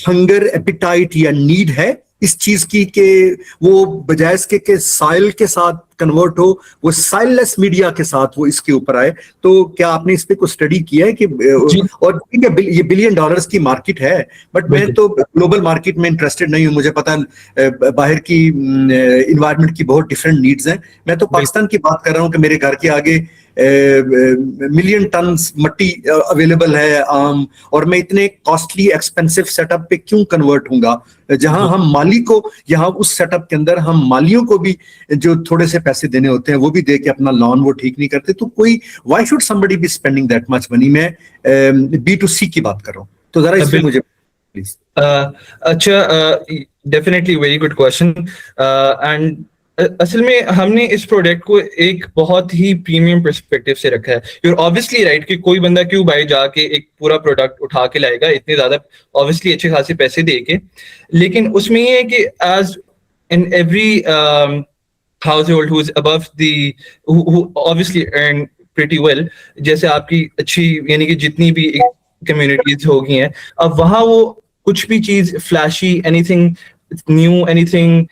हंगर, एपिटाइट या नीड है इस चीज की कि वो बजाय इसके कि साइल के साथ कन्वर्ट हो, वो साइललेस मीडिया के साथ वो इसके ऊपर आए? तो क्या आपने इस पे कोई स्टडी किया है कि और ठीक है, ये $1 बिलियन की मार्केट है, बट मैं तो ग्लोबल मार्केट में इंटरेस्टेड नहीं हूँ। मुझे पता है बाहर की इन्वायरमेंट की बहुत डिफरेंट नीड्स हैं। मैं तो पाकिस्तान की बात कर रहा हूँ कि मेरे घर के आगे मिलियन टन मट्टी अवेलेबल है आम, और मैं इतने कॉस्टली एक्सपेंसिव सेटअप पे क्यों कन्वर्ट होऊंगा, जहां हम माली को, यहाँ उस सेटअप के अंदर हम मालियों को भी जो थोड़े से पैसे देने होते हैं वो भी दे के अपना लॉन वो ठीक नहीं करते। तो कोई why should somebody be spending that much money? मैं B2C की बात कर रहा हूँ, तो जरा इसमें मुझे प्लीज। अच्छा, definitely very good question. And असल में हमने इस प्रोडक्ट को एक बहुत ही प्रीमियम पर्सपेक्टिव से रखा है। यूर ऑब्वियसली राइट कि कोई बंदा क्यों बाहर जाके एक पूरा प्रोडक्ट उठा के लाएगा इतने ज्यादा ऑब्वियसली अच्छे खासे पैसे दे के, लेकिन उसमें ये है कि as in every household who's above the who obviously earn pretty well, जैसे आपकी अच्छी यानी कि जितनी भी कम्युनिटीज होगी हैं, अब वहां वो कुछ भी चीज फ्लैशी, एनीथिंग न्यू, एनीथिंग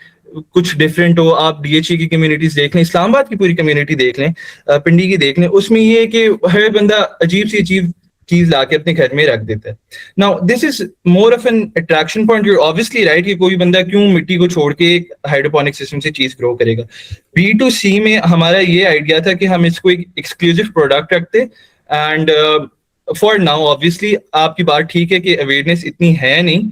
कुछ डिफरेंट हो, आप DHE की कम्युनिटीज देख लें, इस्लामाबाद की पूरी कम्युनिटी देख लें, पिंडी की देख लें, उसमें ये है कि हर बंदा अजीब सी अजीब चीज लाके अपने घर में रख देता है। Now this is more of an attraction point. You're obviously right कि कोई बंदा क्यों मिट्टी को छोड़ के हाइड्रोपोनिक सिस्टम से चीज ग्रो करेगा। B2C में हमारा ये आइडिया था कि हम इसको एक एक्सक्लूसिव प्रोडक्ट रखते, एंड फॉर नाउ ऑब्वियसली आपकी बात ठीक है कि अवेयरनेस इतनी है नहीं,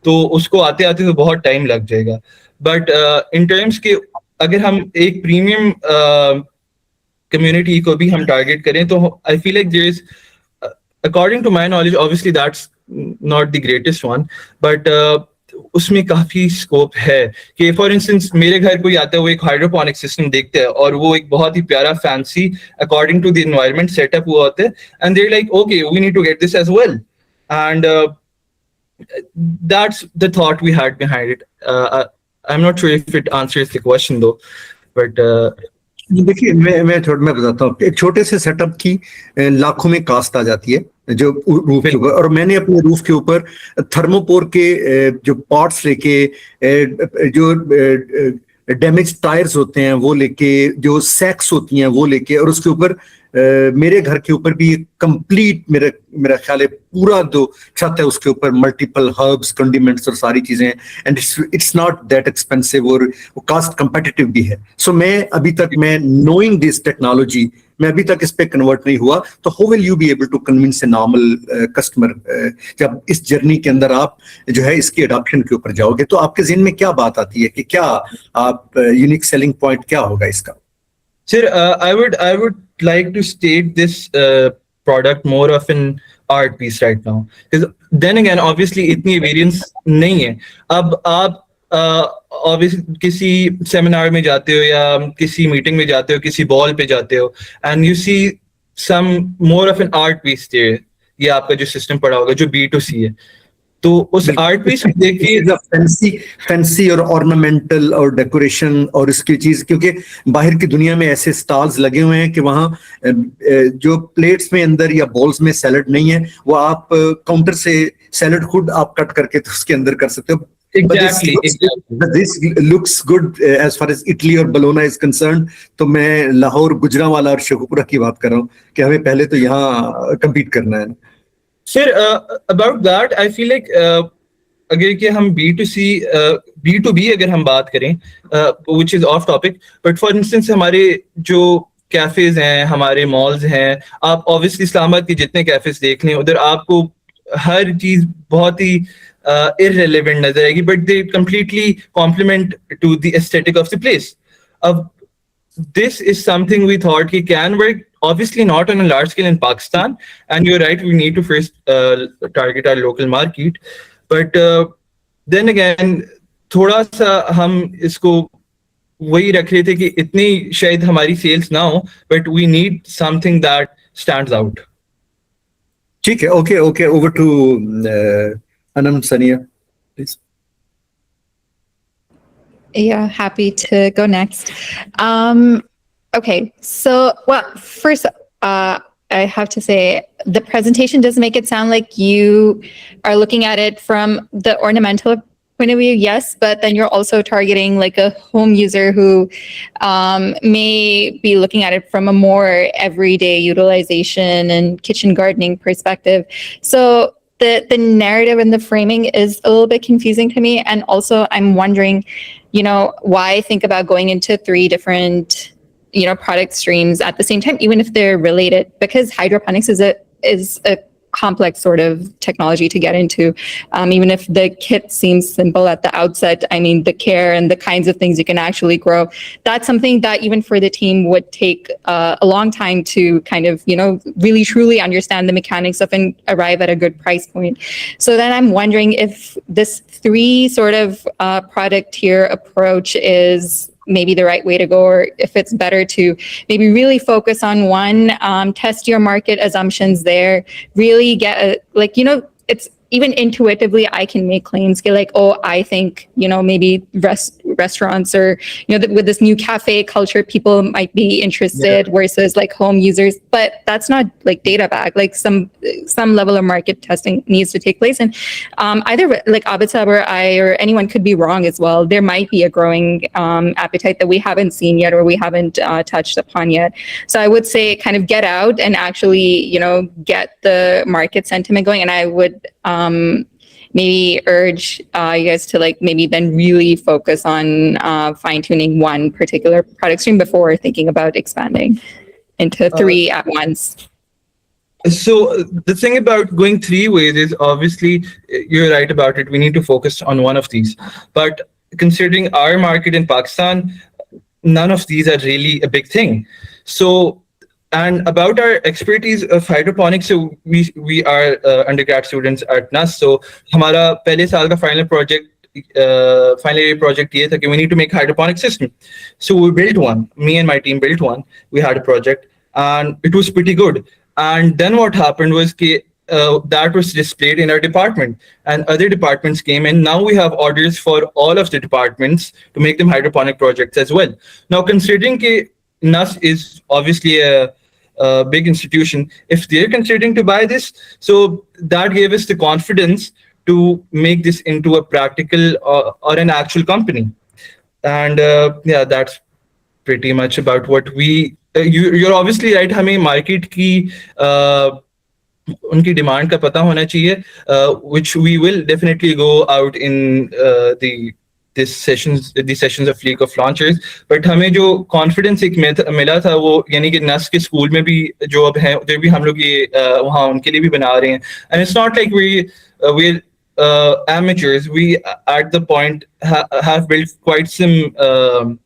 तो उसको आते आते तो बहुत टाइम लग जाएगा। बट इन टर्म्स के अगर हम एक प्रीमियम कम्युनिटी को भी हम टारगेट करें तो I feel like there is, according to my knowledge, obviously that's not the greatest one, but उसमें काफी स्कोप है कि फॉर इंस्टेंस मेरे घर कोई आता है, वो एक हाइड्रोपोनिक सिस्टम देखते हैं और वो एक बहुत ही प्यारा fancy according to the environment setup हुआ होता है, and there like okay we need to get this as well, and that's the thought we had behind it. I'm not sure if it answers the question though, but देखिए मैं बताता हूँ, एक छोटे से सेटअप की लाखों में कास्ट आ जाती है जो रूफ के ऊपर, और मैंने अपने रूफ के ऊपर थर्मोपोर के जो पॉट्स लेके, जो डैमेज टायर्स होते हैं वो लेके, जो सैक्स होती हैं वो लेके, और उसके ऊपर मेरे घर के ऊपर भी कंप्लीट मेरा ख्याल है पूरा जो छत है उसके ऊपर मल्टीपल हर्ब्स, कंडीमेंट्स और सारी चीजें हैं, and it's not that expensive, और वो कास्ट कंपेटिटिव भी है। सो मैं अभी तक, मैं नोइंग दिस टेक्नोलॉजी, मैं अभी तक इस पे कन्वर्ट नहीं हुआ, तो how will you be able to convince a normal customer जब इस जर्नी के अंदर आप जो है इसकी अडॉप्शन के ऊपर जाओगे? तो आपके ज़हन में क्या बात आती है कि क्या आप यूनिक सेलिंग पॉइंट क्या होगा इसका? Sir, I would like to state this product more of an art piece right now. Because then again, obviously, इतनी variance नहीं है। अब आप obviously किसी सेमिनार में जाते हो या किसी मीटिंग में जाते हो, किसी बॉल पे जाते हो, and you see some more of an art piece there. ये आपका जो सिस्टम पड़ा होगा जो B2C है, तो उस आर्ट पीस में देखिए फैंसी और ऑर्नामेंटल और डेकोरेशन और इसकी चीज, क्योंकि बाहर की दुनिया में ऐसे स्टॉल्स लगे हुए हैं कि वहाँ जो प्लेट्स में अंदर या बॉल्स में सैलड नहीं है, वो आप काउंटर से सैलड खुद आप कट करके तो उसके अंदर कर सकते हो। Exactly. This looks good as far as Italy और बलोना is concerned. तो मैं लाहौर, गुजरांवाला और शेखुपुरा की बात कर रहा हूँ कि हमें पहले तो यहाँ compete करना है। Sir, about that, I feel like अगर कि हम B2C, B2B अगर हम बात करें, which is off topic, but for instance हमारे जो कैफेज हैं, हमारे मॉल्स हैं, आप obviously इस्लामाबाद के जितने कैफेज देख लें, उधर आपको हर चीज बहुत ही irrelevant नजर आएगी, but they completely complement to the aesthetic of the place. अब this is something we thought can work, obviously not on a large scale in Pakistan, and you're right, we need to first target our local market, but then again थोड़ा सा हम इसको वही रख रहे थे कि इतनी शायद हमारी सेल्स ना हो, but we need something that stands out. ठीक है, okay, over to Anand, Sania, please. Yeah, happy to go next. Okay, so well, first, I have to say the presentation does make it sound like you are looking at it from the ornamental point of view, yes, but then you're also targeting like a home user who may be looking at it from a more everyday utilization and kitchen gardening perspective. So the narrative and the framing is a little bit confusing to me. And also I'm wondering, why think about going into 3 different product streams at the same time, even if they're related, because hydroponics is a complex sort of technology to get into. Even if the kit seems simple at the outset, I mean, the care and the kinds of things you can actually grow, that's something that even for the team would take a long time to kind of, really truly understand the mechanics of and arrive at a good price point. So then I'm wondering if this 3 sort of product tier approach is maybe the right way to go, or if it's better to maybe really focus on one, test your market assumptions there, really get it's even intuitively, I can make claims like, oh, I think, maybe restaurants or, with this new cafe culture, people might be interested versus like home users, but that's not like data back. Like some level of market testing needs to take place. And either like Abid Saab or I or anyone could be wrong as well. There might be a growing appetite that we haven't seen yet or we haven't touched upon yet. So I would say kind of get out and actually, get the market sentiment going. And I would maybe urge you guys to like maybe then really focus on fine-tuning one particular product stream before thinking about expanding into 3 at once. So the thing about going 3 ways is obviously you're right about it. We need to focus on one of these. But considering our market in Pakistan, none of these are really a big thing. So, and about our expertise of hydroponics, so we are undergrad students at NUS. So हमारा पहले साल का final year project ये था कि we need to make hydroponic system. So we built one. Me and my team built one. We had a project and it was pretty good. And then what happened was that was displayed in our department and other departments came in. Now we have orders for all of the departments to make them hydroponic projects as well. Now considering that NUS is obviously a big institution, if they're considering to buy this, so that gave us the confidence to make this into a practical or an actual company. And that's pretty much about what you're obviously right. हमें market की उनकी demand का पता होना चाहिए, which we will definitely go out in these sessions of League of Launchers. But हमें जो confidence एक मिला था वो यानी कि NUS के school में भी जो अब हैं उधर भी हम लोग ये वहाँ उनके लिए भी बना रहे हैं. And it's not like we're amateurs. We at the point have built quite some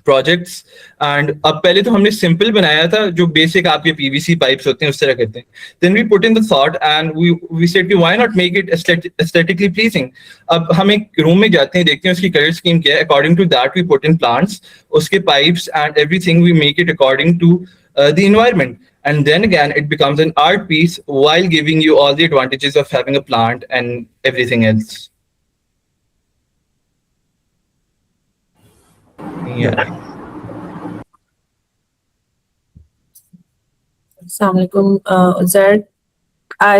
projects. And अब पहले तो हमने simple बनाया था जो basic आपके PVC pipes होते हैं उस तरह करते हैं. Then we put in the thought and we said why not make it aesthetically pleasing. अब हम एक room में जाते हैं देखते हैं उसकी color scheme क्या है. According to that we put in plants, उसके pipes and everything we make it according to the environment. And then again it becomes an art piece while giving you all the advantages of having a plant and everything else. Yeah. Assalamualaikum, Zaid.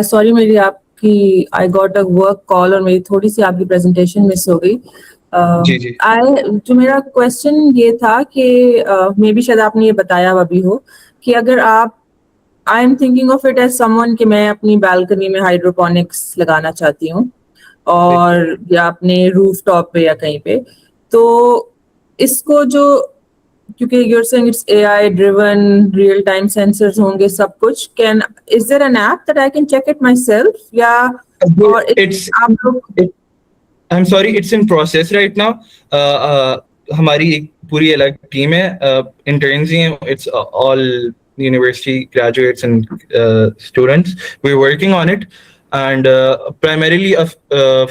Sorry मेरी आपकी I got a work call और मेरी थोड़ी सी आपकी presentation miss हो गई. जी. जो मेरा question ये था कि maybe शायद आपने ये बताया अभी हो कि अगर आप I am thinking of it as someone कि मैं अपनी balcony में hydroponics लगाना चाहती हूँ और या अपने rooftop पे या कहीं पे, तो इसको जो क्योंकि you're saying it's AI driven, real time sensors होंगे सब कुछ, is there an app that I can check it myself? या or I'm sorry, it's in process right now. हमारी एक पूरी अलग team है, interns हैं, it's all university graduates and students. We're working on it. And primarily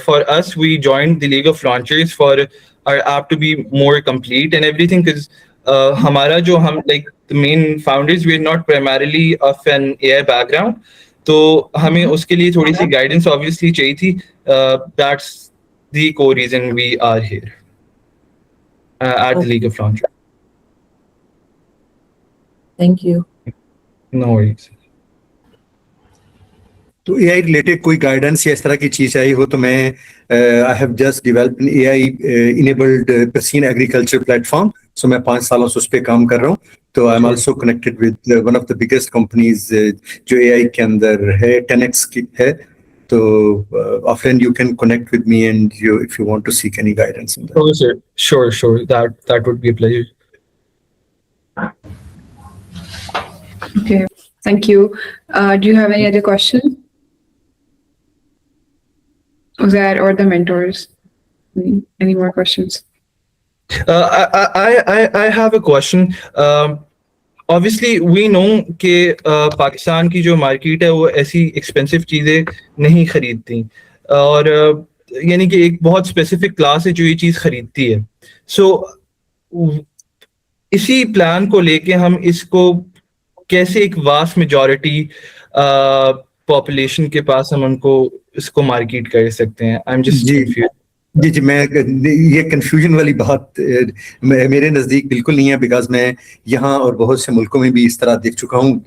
for us, we joined the League of Launchers for our app to be more complete and everything, because हमारा जो हम like the main founders, we're not primarily of an AI background, तो हमें उसके लिए थोड़ी सी guidance obviously चाहिए थी. That's the core reason we are here at the League of Launchers. Thank you. No worries. तो एआई रिलेटेड कोई guidance या इस तरह की चीज आई हो तो मैं I have just developed an AI enabled precision agriculture platform, so मैं 5 सालों से उस पर काम कर रहा हूँ। तो I am also connected with one of the biggest companies जो एआई के अंदर है, 10x की है। तो offline you can connect with me and you if you want to seek any guidance in that. Oh, sir. Sure, sure. That would be a pleasure. Okay, thank you. Do you have any other question? Uzair or the mentors? Any more questions? I have a question. Obviously, we know कि पाकिस्तान की जो market है वो ऐसी expensive चीज़ें नहीं खरीदती, और यानी कि एक बहुत स्पेसिफिक क्लास है जो ये चीज़ खरीदती है। सो इसी प्लान को लेके हम इसको कैसे एक वास्ट मेजॉरिटी पॉपुलेशन के पास हम उनको इसको मार्केट कर सकते हैं? आई एम जस्ट जी कंफ्यूज। जी जी, मैं ये कंफ्यूजन वाली बात मेरे नज़दीक बिल्कुल नहीं है, बिकॉज मैं यहाँ और बहुत से मुल्कों में भी इस तरह देख चुका हूँ।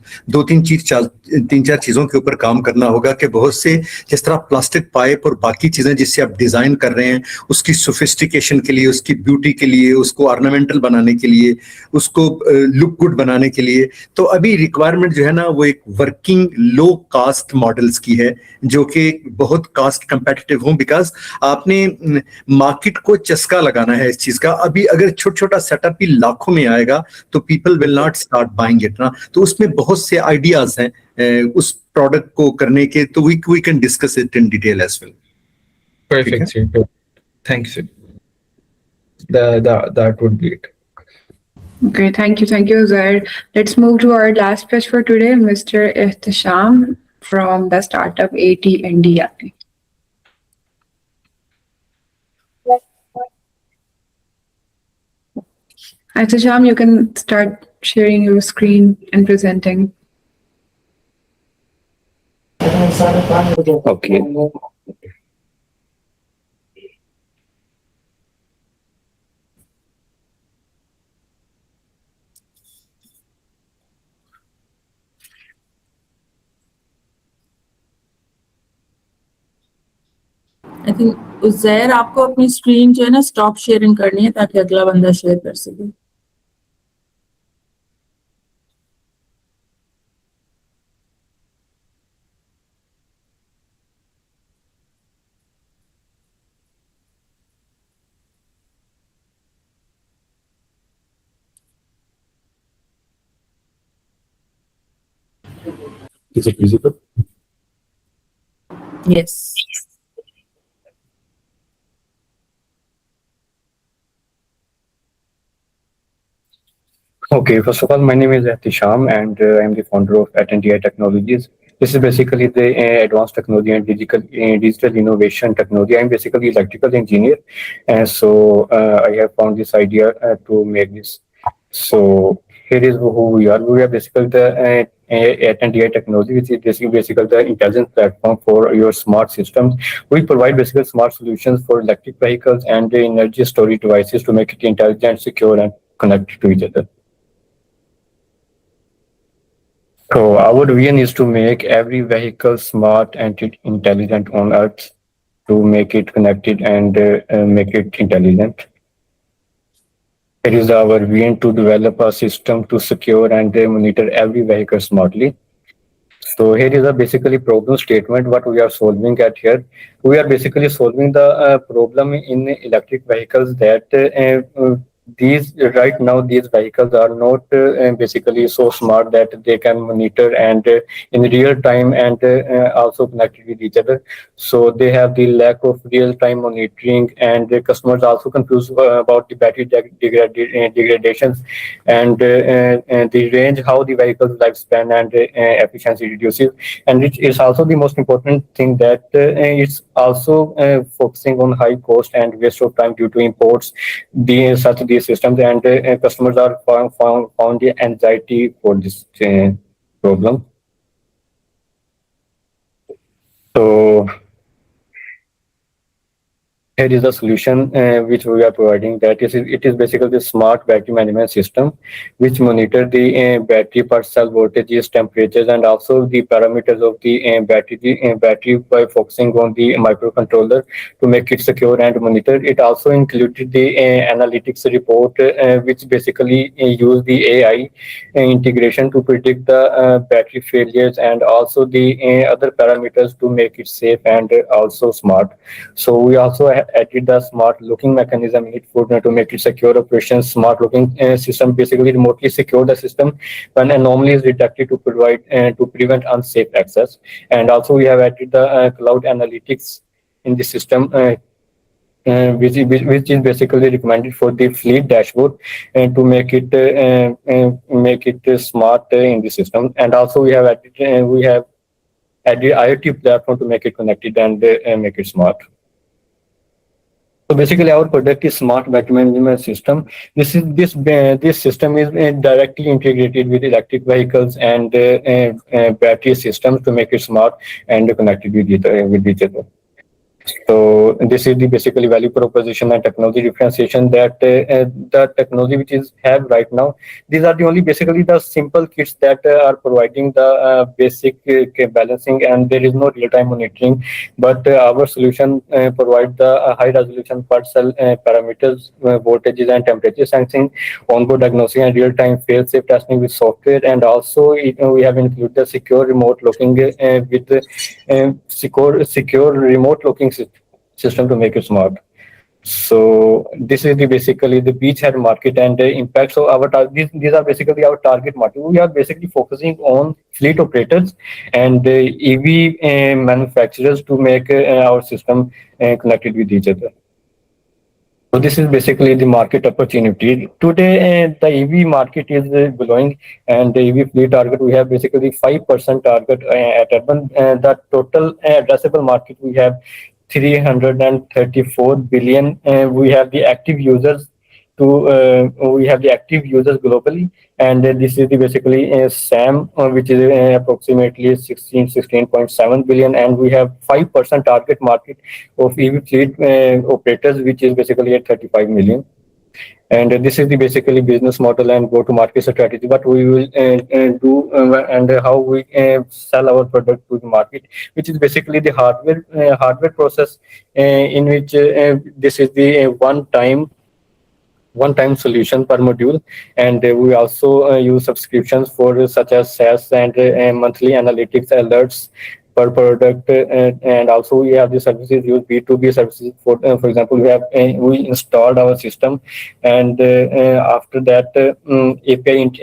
तीन चार चीज़ों के ऊपर काम करना होगा कि बहुत से जिस तरह प्लास्टिक पाइप और बाकी चीज़ें जिससे आप डिज़ाइन कर रहे हैं, उसकी सोफिस्टिकेशन के लिए, उसकी ब्यूटी के लिए, उसको ऑर्नामेंटल बनाने के लिए, उसको लुक गुड बनाने के लिए, तो अभी रिक्वायरमेंट जो है ना वो एक वर्किंग लो कास्ट मॉडल्स की है जो कि बहुत कास्ट कंपेटिटिव हों, बिकॉज आपने मार्केट को चस्का लगाना है इस चीज का। अभी अगर छोटा छोटा सेटअप भी लाखों में आएगा तो people will not start buying it ना। तो उसमें बहुत से आइडियाज हैं उस प्रोडक्ट को करने के, तो we can discuss it in detail as well. Perfect, sir. Thank you, sir. That would be it. Okay, thank you, Uzair. Let's move to our last pitch for today, Mr. Ihtisham from the startup AT&D. Ihtisham, you can start sharing your screen and presenting. Okay. I think Uzair आपको अपनी screen जो है ना stop sharing करनी है ताकि अगला बंदा शेयर कर सके। Is it visible? Yes. Okay, first of all, my name is Ihtisham and I am the founder of AT&DI Technologies. This is basically the advanced technology and digital innovation technology. I'm basically electrical engineer, and so I have found this idea to make this. So here is who we are. We are basically the AT&DI technology, which is basically the intelligence platform for your smart systems. We provide basically smart solutions for electric vehicles and energy storage devices to make it intelligent, secure, and connected to each other. So our vision is to make every vehicle smart and intelligent on Earth, to make it connected and make it intelligent. It is our vision to develop a system to secure and monitor every vehicle smartly. So here is a basically problem statement what we are solving at here. We are basically solving the problem in electric vehicles that these right now these vehicles are not basically so smart that they can monitor and in real time and also connected with each other. So they have the lack of real time monitoring, and the customers also confused about the battery degradations and the range, how the vehicle's lifespan and efficiency reduces. And it is also the most important thing that it's also focusing on high cost and waste of time due to imports such these systems, and customers are found the anxiety for this problem. So here is the solution which we are providing. That is, it is basically the smart battery management system, which monitor the battery per cell voltages, temperatures, and also the parameters of the battery by focusing on the microcontroller to make it secure and monitor. It also included the analytics report, which basically use the AI integration to predict the battery failures and also the other parameters to make it safe and also smart. So we also added the smart locking mechanism in it to make it secure operations. Smart locking system basically remotely secure the system when anomaly is detected to provide to prevent unsafe access. And also we have added the cloud analytics in the system. Which is basically recommended for the fleet dashboard and to make it smart in the system. And also we have added IoT platform to make it connected and make it smart. So basically, our product is smart battery management system. This system is directly integrated with electric vehicles and battery systems to make it smart and connected with each other. So this is the basically value proposition and technology differentiation that the technology which is have right now. These are the only basically the simple kits that are providing the basic balancing, and there is no real-time monitoring. But our solution provide the high resolution per cell parameters, voltages and temperature sensing, onboard diagnosing and real-time fail-safe testing with software, and also we have included the secure remote locking with secure remote locking system to make it smart. So this is basically the beachhead market and the impacts of our these are basically our target market. We are basically focusing on fleet operators and EV manufacturers to make our system connected with each other. So this is basically the market opportunity. Today, the EV market is growing, and the EV fleet target, we have basically 5% target at urban. The total addressable market, we have 334 billion. We have the active users globally, and this is the basically SAM, which is approximately 16.7 billion, and we have 5% target market of EV fleet operators, which is basically at 35 million. And this is the basically business model and go-to-market strategy. What we will do and how we sell our product to the market, which is basically the hardware process, in which this is the one-time solution per module, and we also use subscriptions for such as SaaS and monthly analytics alerts per product, and also we have the services use B2B services. For example, we installed our system, and after that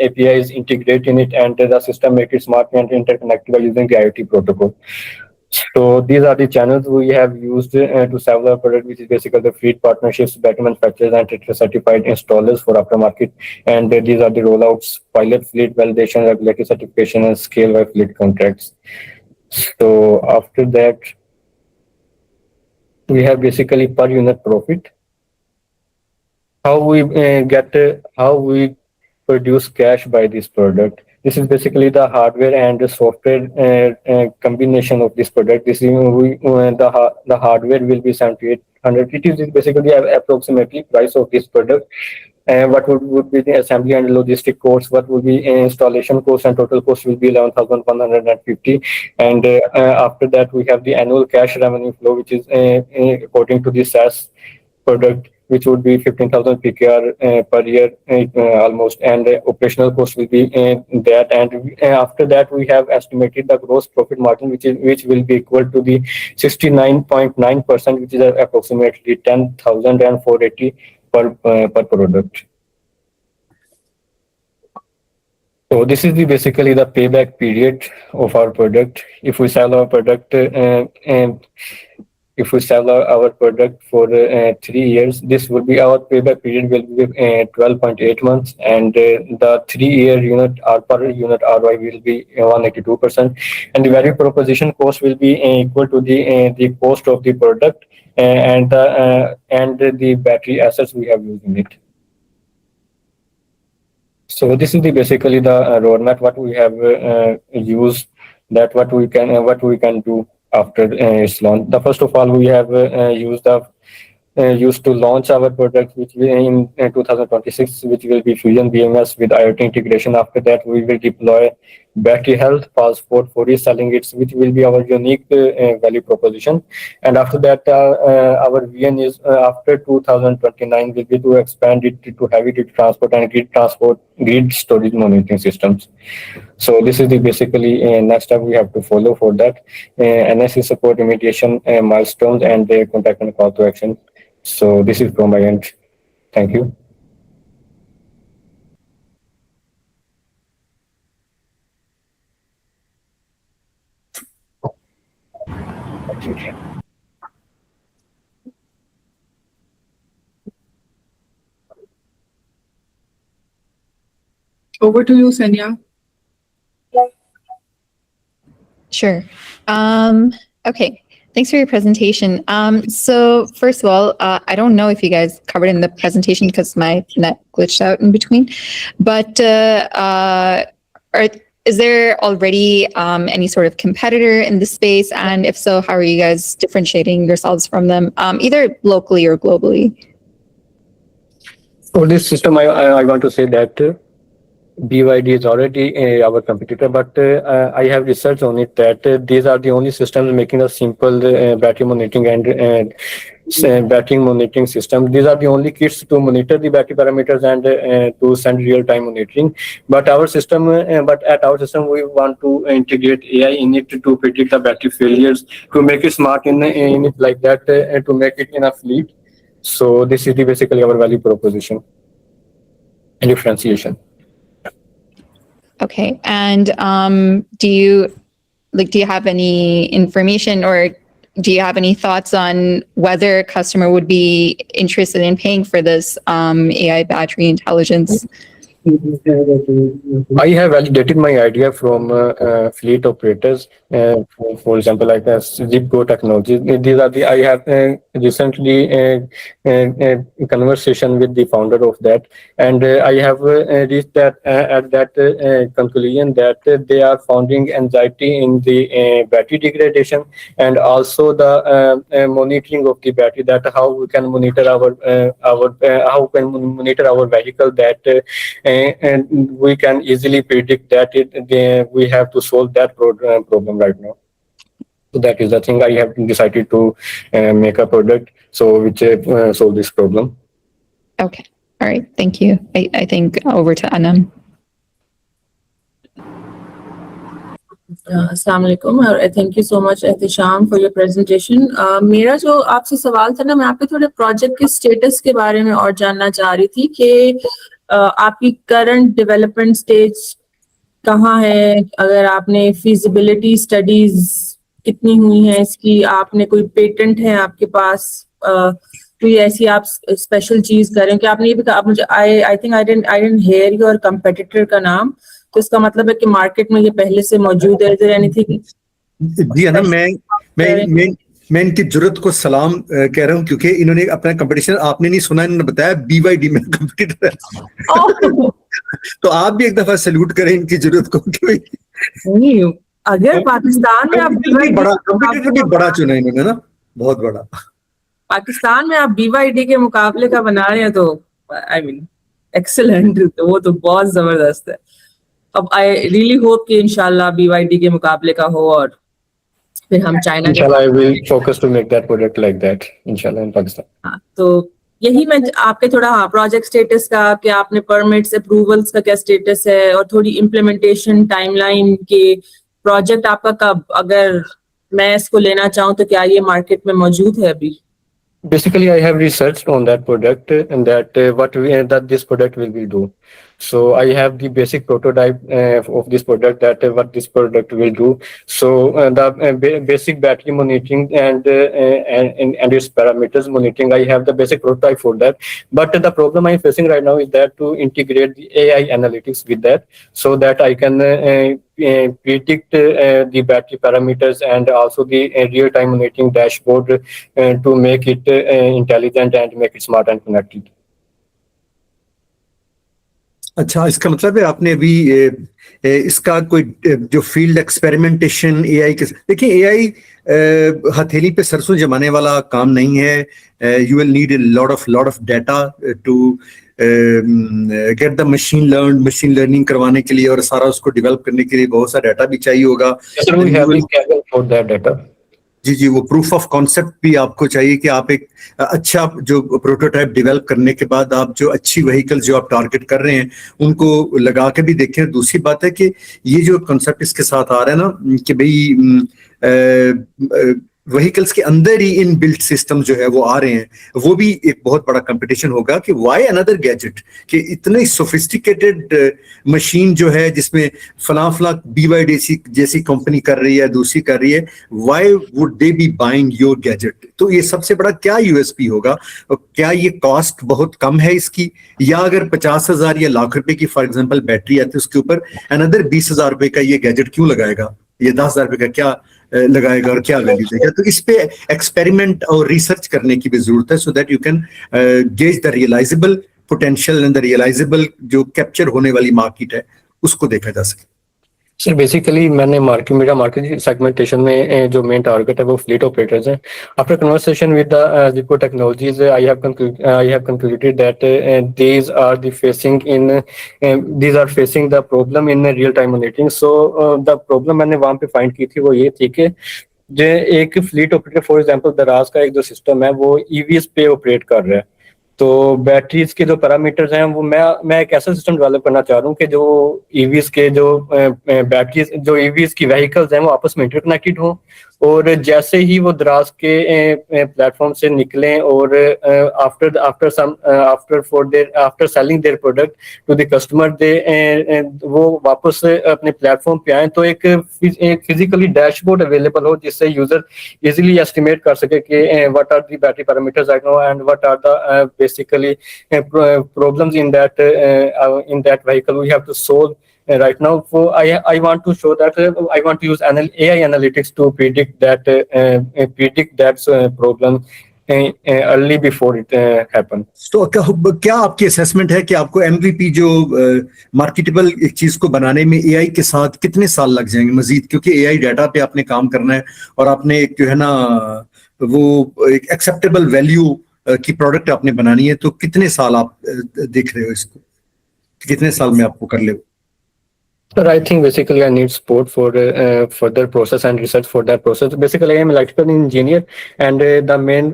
API is integrated in it, and the system make it smart and interconnected by using the IoT protocol. So these are the channels we have used to sell our product, which is basically the fleet partnerships, battery manufacturers, and certified installers for aftermarket. And these are the rollouts, pilot fleet validation, regulatory certification, and scale by fleet contracts. So after that, we have basically per unit profit. How we produce cash by this product. This is basically the hardware and the software combination of this product. This is the hardware will be 7,800. It is basically approximately price of this product. And what would be the assembly and logistic costs? What would be installation cost, and total cost will be 11,150. And after that, we have the annual cash revenue flow, which is according to the SaaS product, which would be 15,000 PKR per year almost, and operational cost will be that. And after that, we have estimated the gross profit margin, which will be equal to the 69.9%, which is approximately 10,480 per product. So this is basically the payback period of our product. If we sell our product for 3 years, this will be our payback period will be 12.8 months, and the 3-year unit per unit ROI will be 182%, and the value proposition cost will be equal to the cost of the product and the battery assets we have used in it. So this is basically the roadmap what we have used, that what we can do after its launch. First of all, we have used the used to launch our product, which will in 2026, which will be Fusion BMS with IoT integration. After that, we will deploy battery health passport for reselling it, which will be our unique value proposition. And after that, our vision is after 2029 will be to expand it to heavy duty transport and grid storage monitoring systems. So this is the basically next step we have to follow for that. NSE support remediation milestones and contact and call to action. So this is from my end. Thank you. Over to you, Sanya. Sure. Okay. Thanks for your presentation. So first of all, I don't know if you guys covered in the presentation because my net glitched out in between, but is there already any sort of competitor in the space? And if so, how are you guys differentiating yourselves from them, either locally or globally? For this system, I want to say that BYD is already our competitor, but I have researched on it that these are the only systems making a simple battery monitoring and battery monitoring system. These are the only kits to monitor the battery parameters and to send real-time monitoring. But our system, at our system, we want to integrate AI in it to predict the battery failures, to make it smart in it like that, and to make it in a fleet. So this is basically our value proposition and differentiation. Okay. And do you have any information or do you have any thoughts on whether a customer would be interested in paying for this AI battery intelligence? I have validated my idea from fleet operators, for example, like Zipgo Technologies. These are the I have recently a conversation with the founder of that, and I have reached that at that conclusion that they are finding anxiety in the battery degradation and also the monitoring of the battery. That how we can monitor how we can monitor our vehicle that. And we can easily predict that we have to solve that problem right now. So that is the thing I have decided to make a product which solve this problem. Okay. All right. Thank you. I think over to Anam. अस्सलाम वालेकुम और thank you so much Ehtisham for your presentation. मेरा जो आपसे सवाल था ना, मैं आपके थोड़े प्रोजेक्ट के स्टेटस के बारे में और जानना चाह रही थी कि आपकी करंट डेवलपमेंट स्टेज कहाँ है, अगर आपने फिजिबिलिटी स्टडीज कितनी हुई हैं इसकी, आपने कोई पेटेंट है आपके पास, कोई ऐसी आप स्पेशल चीज करें कि आपने ये भी कहा मुझे I think I didn't here your competitor का नाम, तो इसका मतलब है कि मार्केट में ये पहले से मौजूद है। Is there anything? जी ना, मैं इनकी जरूरत को सलाम कह रहा हूँ क्योंकि इन्होंने अपना कंपटीशन आपने नहीं सुना, इन्होंने बताया BYD में कंपटीटर है। तो आप भी एक दफा सैल्यूट करें इनकी जरूरत को। नहीं, अगर पाकिस्तान में आप कंपटीटर भी बड़ा चुना इन्होंने ना, बहुत बड़ा। पाकिस्तान में आप BYD के मुकाबले का बना रहे हैं तो आई मीन एक्सीलेंट, तो वो तो बहुत जबरदस्त है। अब आई रियली होप कि इंशाल्लाह BYD के मुकाबले का हो और फिर हम चाइना के I will focus to make that product like that inshallah in Pakistan. हाँ, तो यही मैं आपके थोड़ा प्रोजेक्ट स्टेटस का, कि आपने परमिट्स अप्रूवल्स का क्या स्टेटस है और थोड़ी इम्प्लीमेंटेशन टाइमलाइन के प्रोजेक्ट आपका कब, अगर मैं इसको लेना चाहूँ तो क्या ये मार्केट में मौजूद है अभी? Basically, I have researched on that product and that that this product will do. So I have the basic prototype of this product, that what this product will do. So the basic battery monitoring and its parameters monitoring, I have the basic prototype for that. But the problem I'm facing right now is that to integrate the AI analytics with that, so that I can predict the battery parameters and also the real-time monitoring dashboard to make it intelligent and make it smart and connected. अच्छा, इसका मतलब है आपने अभी इसका कोई जो field experimentation AI के, देखिए एआई हथेली पे सरसों जमाने वाला काम नहीं है. You will need a lot of data to get the machine learning करवाने के लिए, और सारा उसको डेवलप करने के लिए बहुत सा डाटा भी चाहिए होगा. Sir, we have the kernel for that data. जी, वो प्रूफ ऑफ कॉन्सेप्ट भी आपको चाहिए कि आप एक अच्छा जो प्रोटोटाइप डेवलप करने के बाद आप जो अच्छी व्हीकल जो आप टारगेट कर रहे हैं उनको लगा के भी देखें. दूसरी बात है कि ये जो कॉन्सेप्ट इसके साथ आ रहा है ना कि भाई व्हीकल्स के अंदर ही इन बिल्ट सिस्टम जो है वो आ रहे हैं, वो भी एक बहुत बड़ा कंपटीशन होगा कि व्हाई अनदर गैजेट, कि इतनी सोफिस्टिकेटेड मशीन जो है जिसमें फला BYD जैसी कंपनी कर रही है, दूसरी कर रही है, why would they B buying your gadget. तो ये सबसे बड़ा क्या यूएसपी होगा? क्या ये कॉस्ट बहुत कम है इसकी, या अगर 50,000 या लाख रुपए की फॉर एग्जांपल बैटरी आती है उसके ऊपर अनदर 20,000 रुपए का ये गैजेट क्यों लगाएगा, ये 10,000 रुपए का क्या लगाएगा और क्या वैल्यू देगा? तो इस पे एक्सपेरिमेंट और रिसर्च करने की भी जरूरत है, so that you can gauge the realisable potential and the realisable जो कैप्चर होने वाली मार्केट है उसको देखा जा सके. सर बेसिकली मैंने मेरा मार्केट सेगमेंटेशन में जो मेन टारगेट है वो फ्लीट ऑपरेटर्स हैं. After conversation with the Zippo technologies I have concluded that these are facing the problem in real time monitoring. So the problem मैंने वहाँ पे फाइंड की थी वो ये थी कि जो एक फ्लीट ऑपरेटर फॉर एग्जांपल दराज का एक जो सिस्टम है वो ईवीएस पे ऑपरेट कर रहा है. तो बैटरीज के जो पैरामीटर्स हैं वो मैं एक ऐसा सिस्टम डेवलप करना चाह रहा हूँ कि जो ईवीज के जो बैटरीज जो ईवीज की व्हीकल्स हैं वो आपस में इंटरकनेक्टेड हों, और जैसे ही वो दराज के प्लेटफॉर्म से निकलें और after selling their product to the customer वो वापस अपने प्लेटफॉर्म पे आए, तो एक फिजिकली डैशबोर्ड अवेलेबल हो जिससे यूजर इजीली एस्टिमेट कर सके कि what are the battery parameters right now and what are the basically problems in that vehicle we have to solve right now. So I want to show that I want to use AI analytics to predict that problem early before it happen. तो क्या आपकी assessment है कि आपको MVP जो marketable एक चीज को बनाने में AI के साथ कितने साल लग जाएंगे मजीद, क्योंकि AI डाटा पे आपने काम करना है और आपने एक जो है ना वो एक एक्सेप्टेबल वैल्यू की प्रोडक्ट आपने बनानी है, तो कितने साल आप देख रहे हो इसको, कितने साल में आपको कर ले? But I think basically I need support for further process and research for that process. Basically, I am an electrical engineer, and the main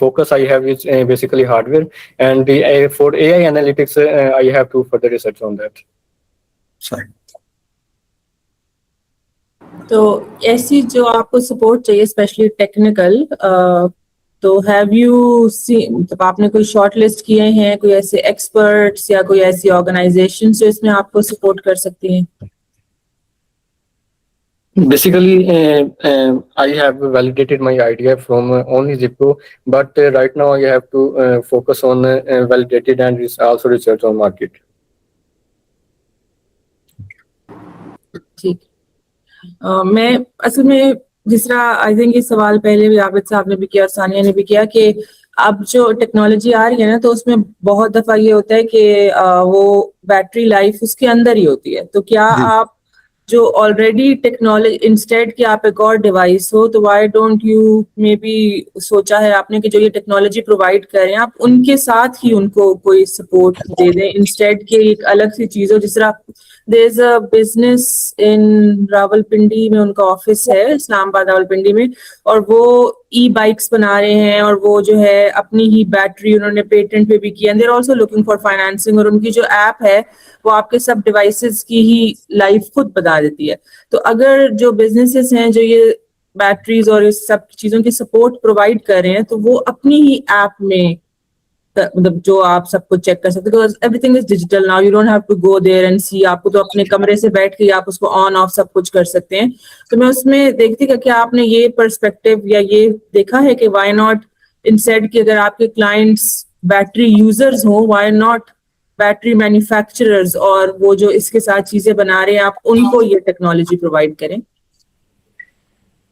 focus I have is basically hardware, and for AI analytics, I have to further research on that. Sorry. तो ऐसी जो आपको support चाहिए specially technical, तो have you seen, मतलब आपने कोई short list किए हैं कोई ऐसे एक्सपर्ट्स या कोई ऐसी ऑर्गेनाइजेशन जो इसमें आपको सपोर्ट कर सकती हैं? Basically, I have validated my idea from only Zippo, but right now I have to focus on validated and also research on market. ठीक. मैं असल में जिसरा आई थिंक ये सवाल पहले भी आबिद साहब ने भी किया और सानिया ने भी किया कि अब जो टेक्नोलॉजी आ रही है ना, तो उसमें बहुत दफा ये होता है कि वो बैटरी लाइफ उसके अंदर ही होती है. तो क्या आप जो ऑलरेडी टेक्नोलॉजी इंस्टेड कि आप एक और डिवाइस हो, तो why don't you may be सोचा है आपने कि जो ये टेक्नोलॉजी प्रोवाइड कर रहे हैं आप उनके साथ ही उनको कोई सपोर्ट दे दें, इंस्टेड के एक अलग सी चीज हो. जिस तरह there is a business in Rawalpindi में, उनका ऑफिस है इस्लामाबाद रावलपिंडी में, और वो ई बाइक्स बना रहे हैं और वो जो है अपनी ही बैटरी उन्होंने पेटेंट पे भी किया. They're also looking for financing, और उनकी जो ऐप है वो आपके सब डिवाइसेस की ही लाइफ खुद बता देती है. तो अगर जो बिजनेसेस हैं जो ये बैटरीज और इस सब चीजों की सपोर्ट प्रोवाइड कर रहे हैं, तो वो अपनी ही ऐप में मतलब जो आप सब कुछ चेक कर सकते हो, because everything is digital now, you don't have to go there and see. आपको तो अपने कमरे से बैठ के आप उसको ऑन ऑफ सब कुछ कर सकते हैं. तो मैं उसमें देखती कि क्या आपने ये पर्सपेक्टिव या ये देखा है कि व्हाई नॉट इंस्टेड कि अगर आपके क्लाइंट्स बैटरी यूजर्स हो, व्हाई नॉट बैटरी मैन्युफैक्चरर्स और वो जो इसके साथ चीजें बना रहे हैं आप उनको ये टेक्नोलॉजी प्रोवाइड करें?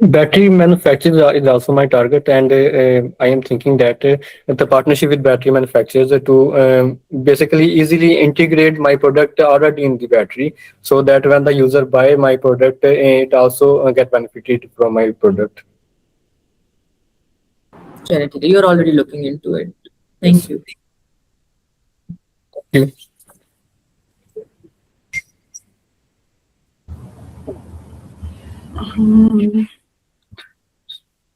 Battery manufacturer is also my target, and I am thinking that the partnership with battery manufacturers to basically easily integrate my product already in the battery, so that when the user buy my product, it also get benefited from my product. Genetically, you're already looking into it. Thank you. Thank you.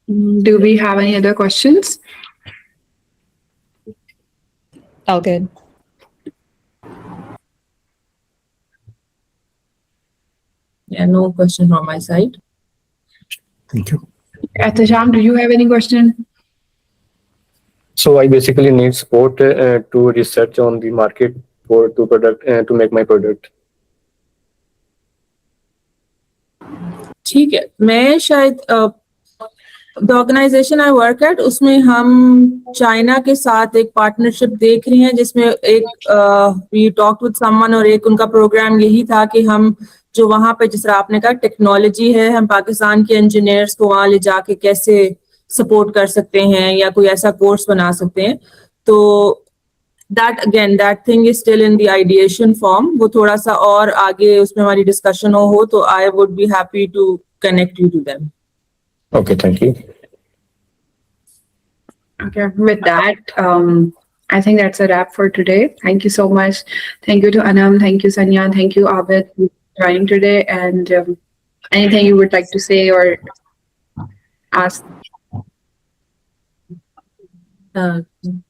Do we have any other questions? All good. Yeah, no question from my side. Thank you. Ehtisham, do you have any question? So I basically need support to research on the market for to product to make my product. ठीक है, मैं शायद the organisation I work at उसमें हम China के साथ एक partnership देख रहे हैं जिसमें एक वी टॉक विद समवन और एक उनका प्रोग्राम यही था कि हम जो वहां पे जिस तरह आपने कहा टेक्नोलॉजी है हम पाकिस्तान के इंजीनियर्स को वहां ले जाके कैसे सपोर्ट कर सकते हैं या कोई ऐसा कोर्स बना सकते हैं तो that thing is still in the ideation form. वो थोड़ा सा और आगे उसमें हमारी डिस्कशन हो तो I would be happy to connect you to them. Okay, thank you. Okay, with that, I think that's a wrap for today. Thank you so much. Thank you to Anam. Thank you, Sanya. Thank you, Abid, for joining today. And anything you would like to say or ask?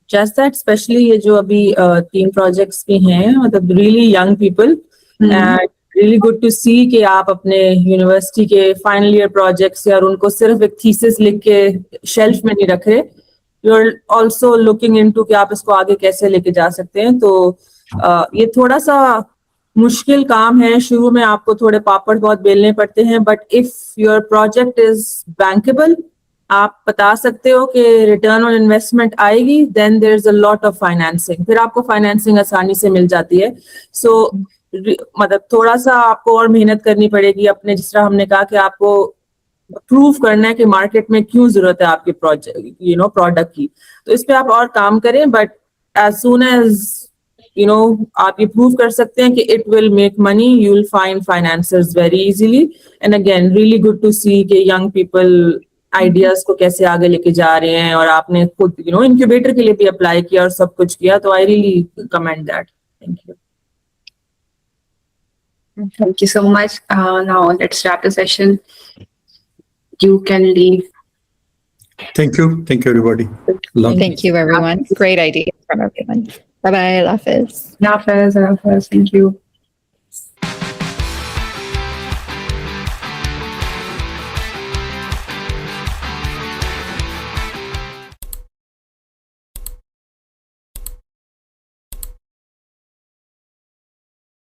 Just that, especially ये जो अभी तीन projects भी हैं मतलब really young people and really good to see कि आप अपने यूनिवर्सिटी के फाइनल ईयर प्रोजेक्ट्स या उनको सिर्फ एक थीसिस लिख के शेल्फ में नहीं रख रहे you are also looking into कि आप इसको आगे कैसे लेके जा सकते हैं तो ये थोड़ा सा मुश्किल काम है शुरू में आपको थोड़े पापड़ बहुत बेलने पड़ते हैं but if your project is bankable आप बता सकते हो कि रिटर्न ऑन इन्वेस्टमेंट आएगी then there is a lot of financing फिर आपको फाइनेंसिंग आसानी से मिल जाती है सो मतलब थोड़ा सा आपको और मेहनत करनी पड़ेगी अपने जिस तरह हमने कहा कि आपको प्रूव करना है कि मार्केट में क्यों जरूरत है आपके प्रोजेक्ट प्रोडक्ट की तो इस पे आप और काम करें बट एज सून एज आप ये प्रूव कर सकते हैं कि it will make money you will find financers very easily and again really good to see कि यंग पीपल आइडियाज को कैसे आगे लेके जा रहे हैं और आपने खुद इंक्यूबेटर के लिए भी अप्लाई किया और सब कुछ किया तो I really commend that thank you Thank you so much. Now let's wrap the session. You can leave. Thank you. Thank you, everybody. Thank you, everyone. Great idea from everyone. Bye-bye. Allah Hafiz. Nafez, thank you.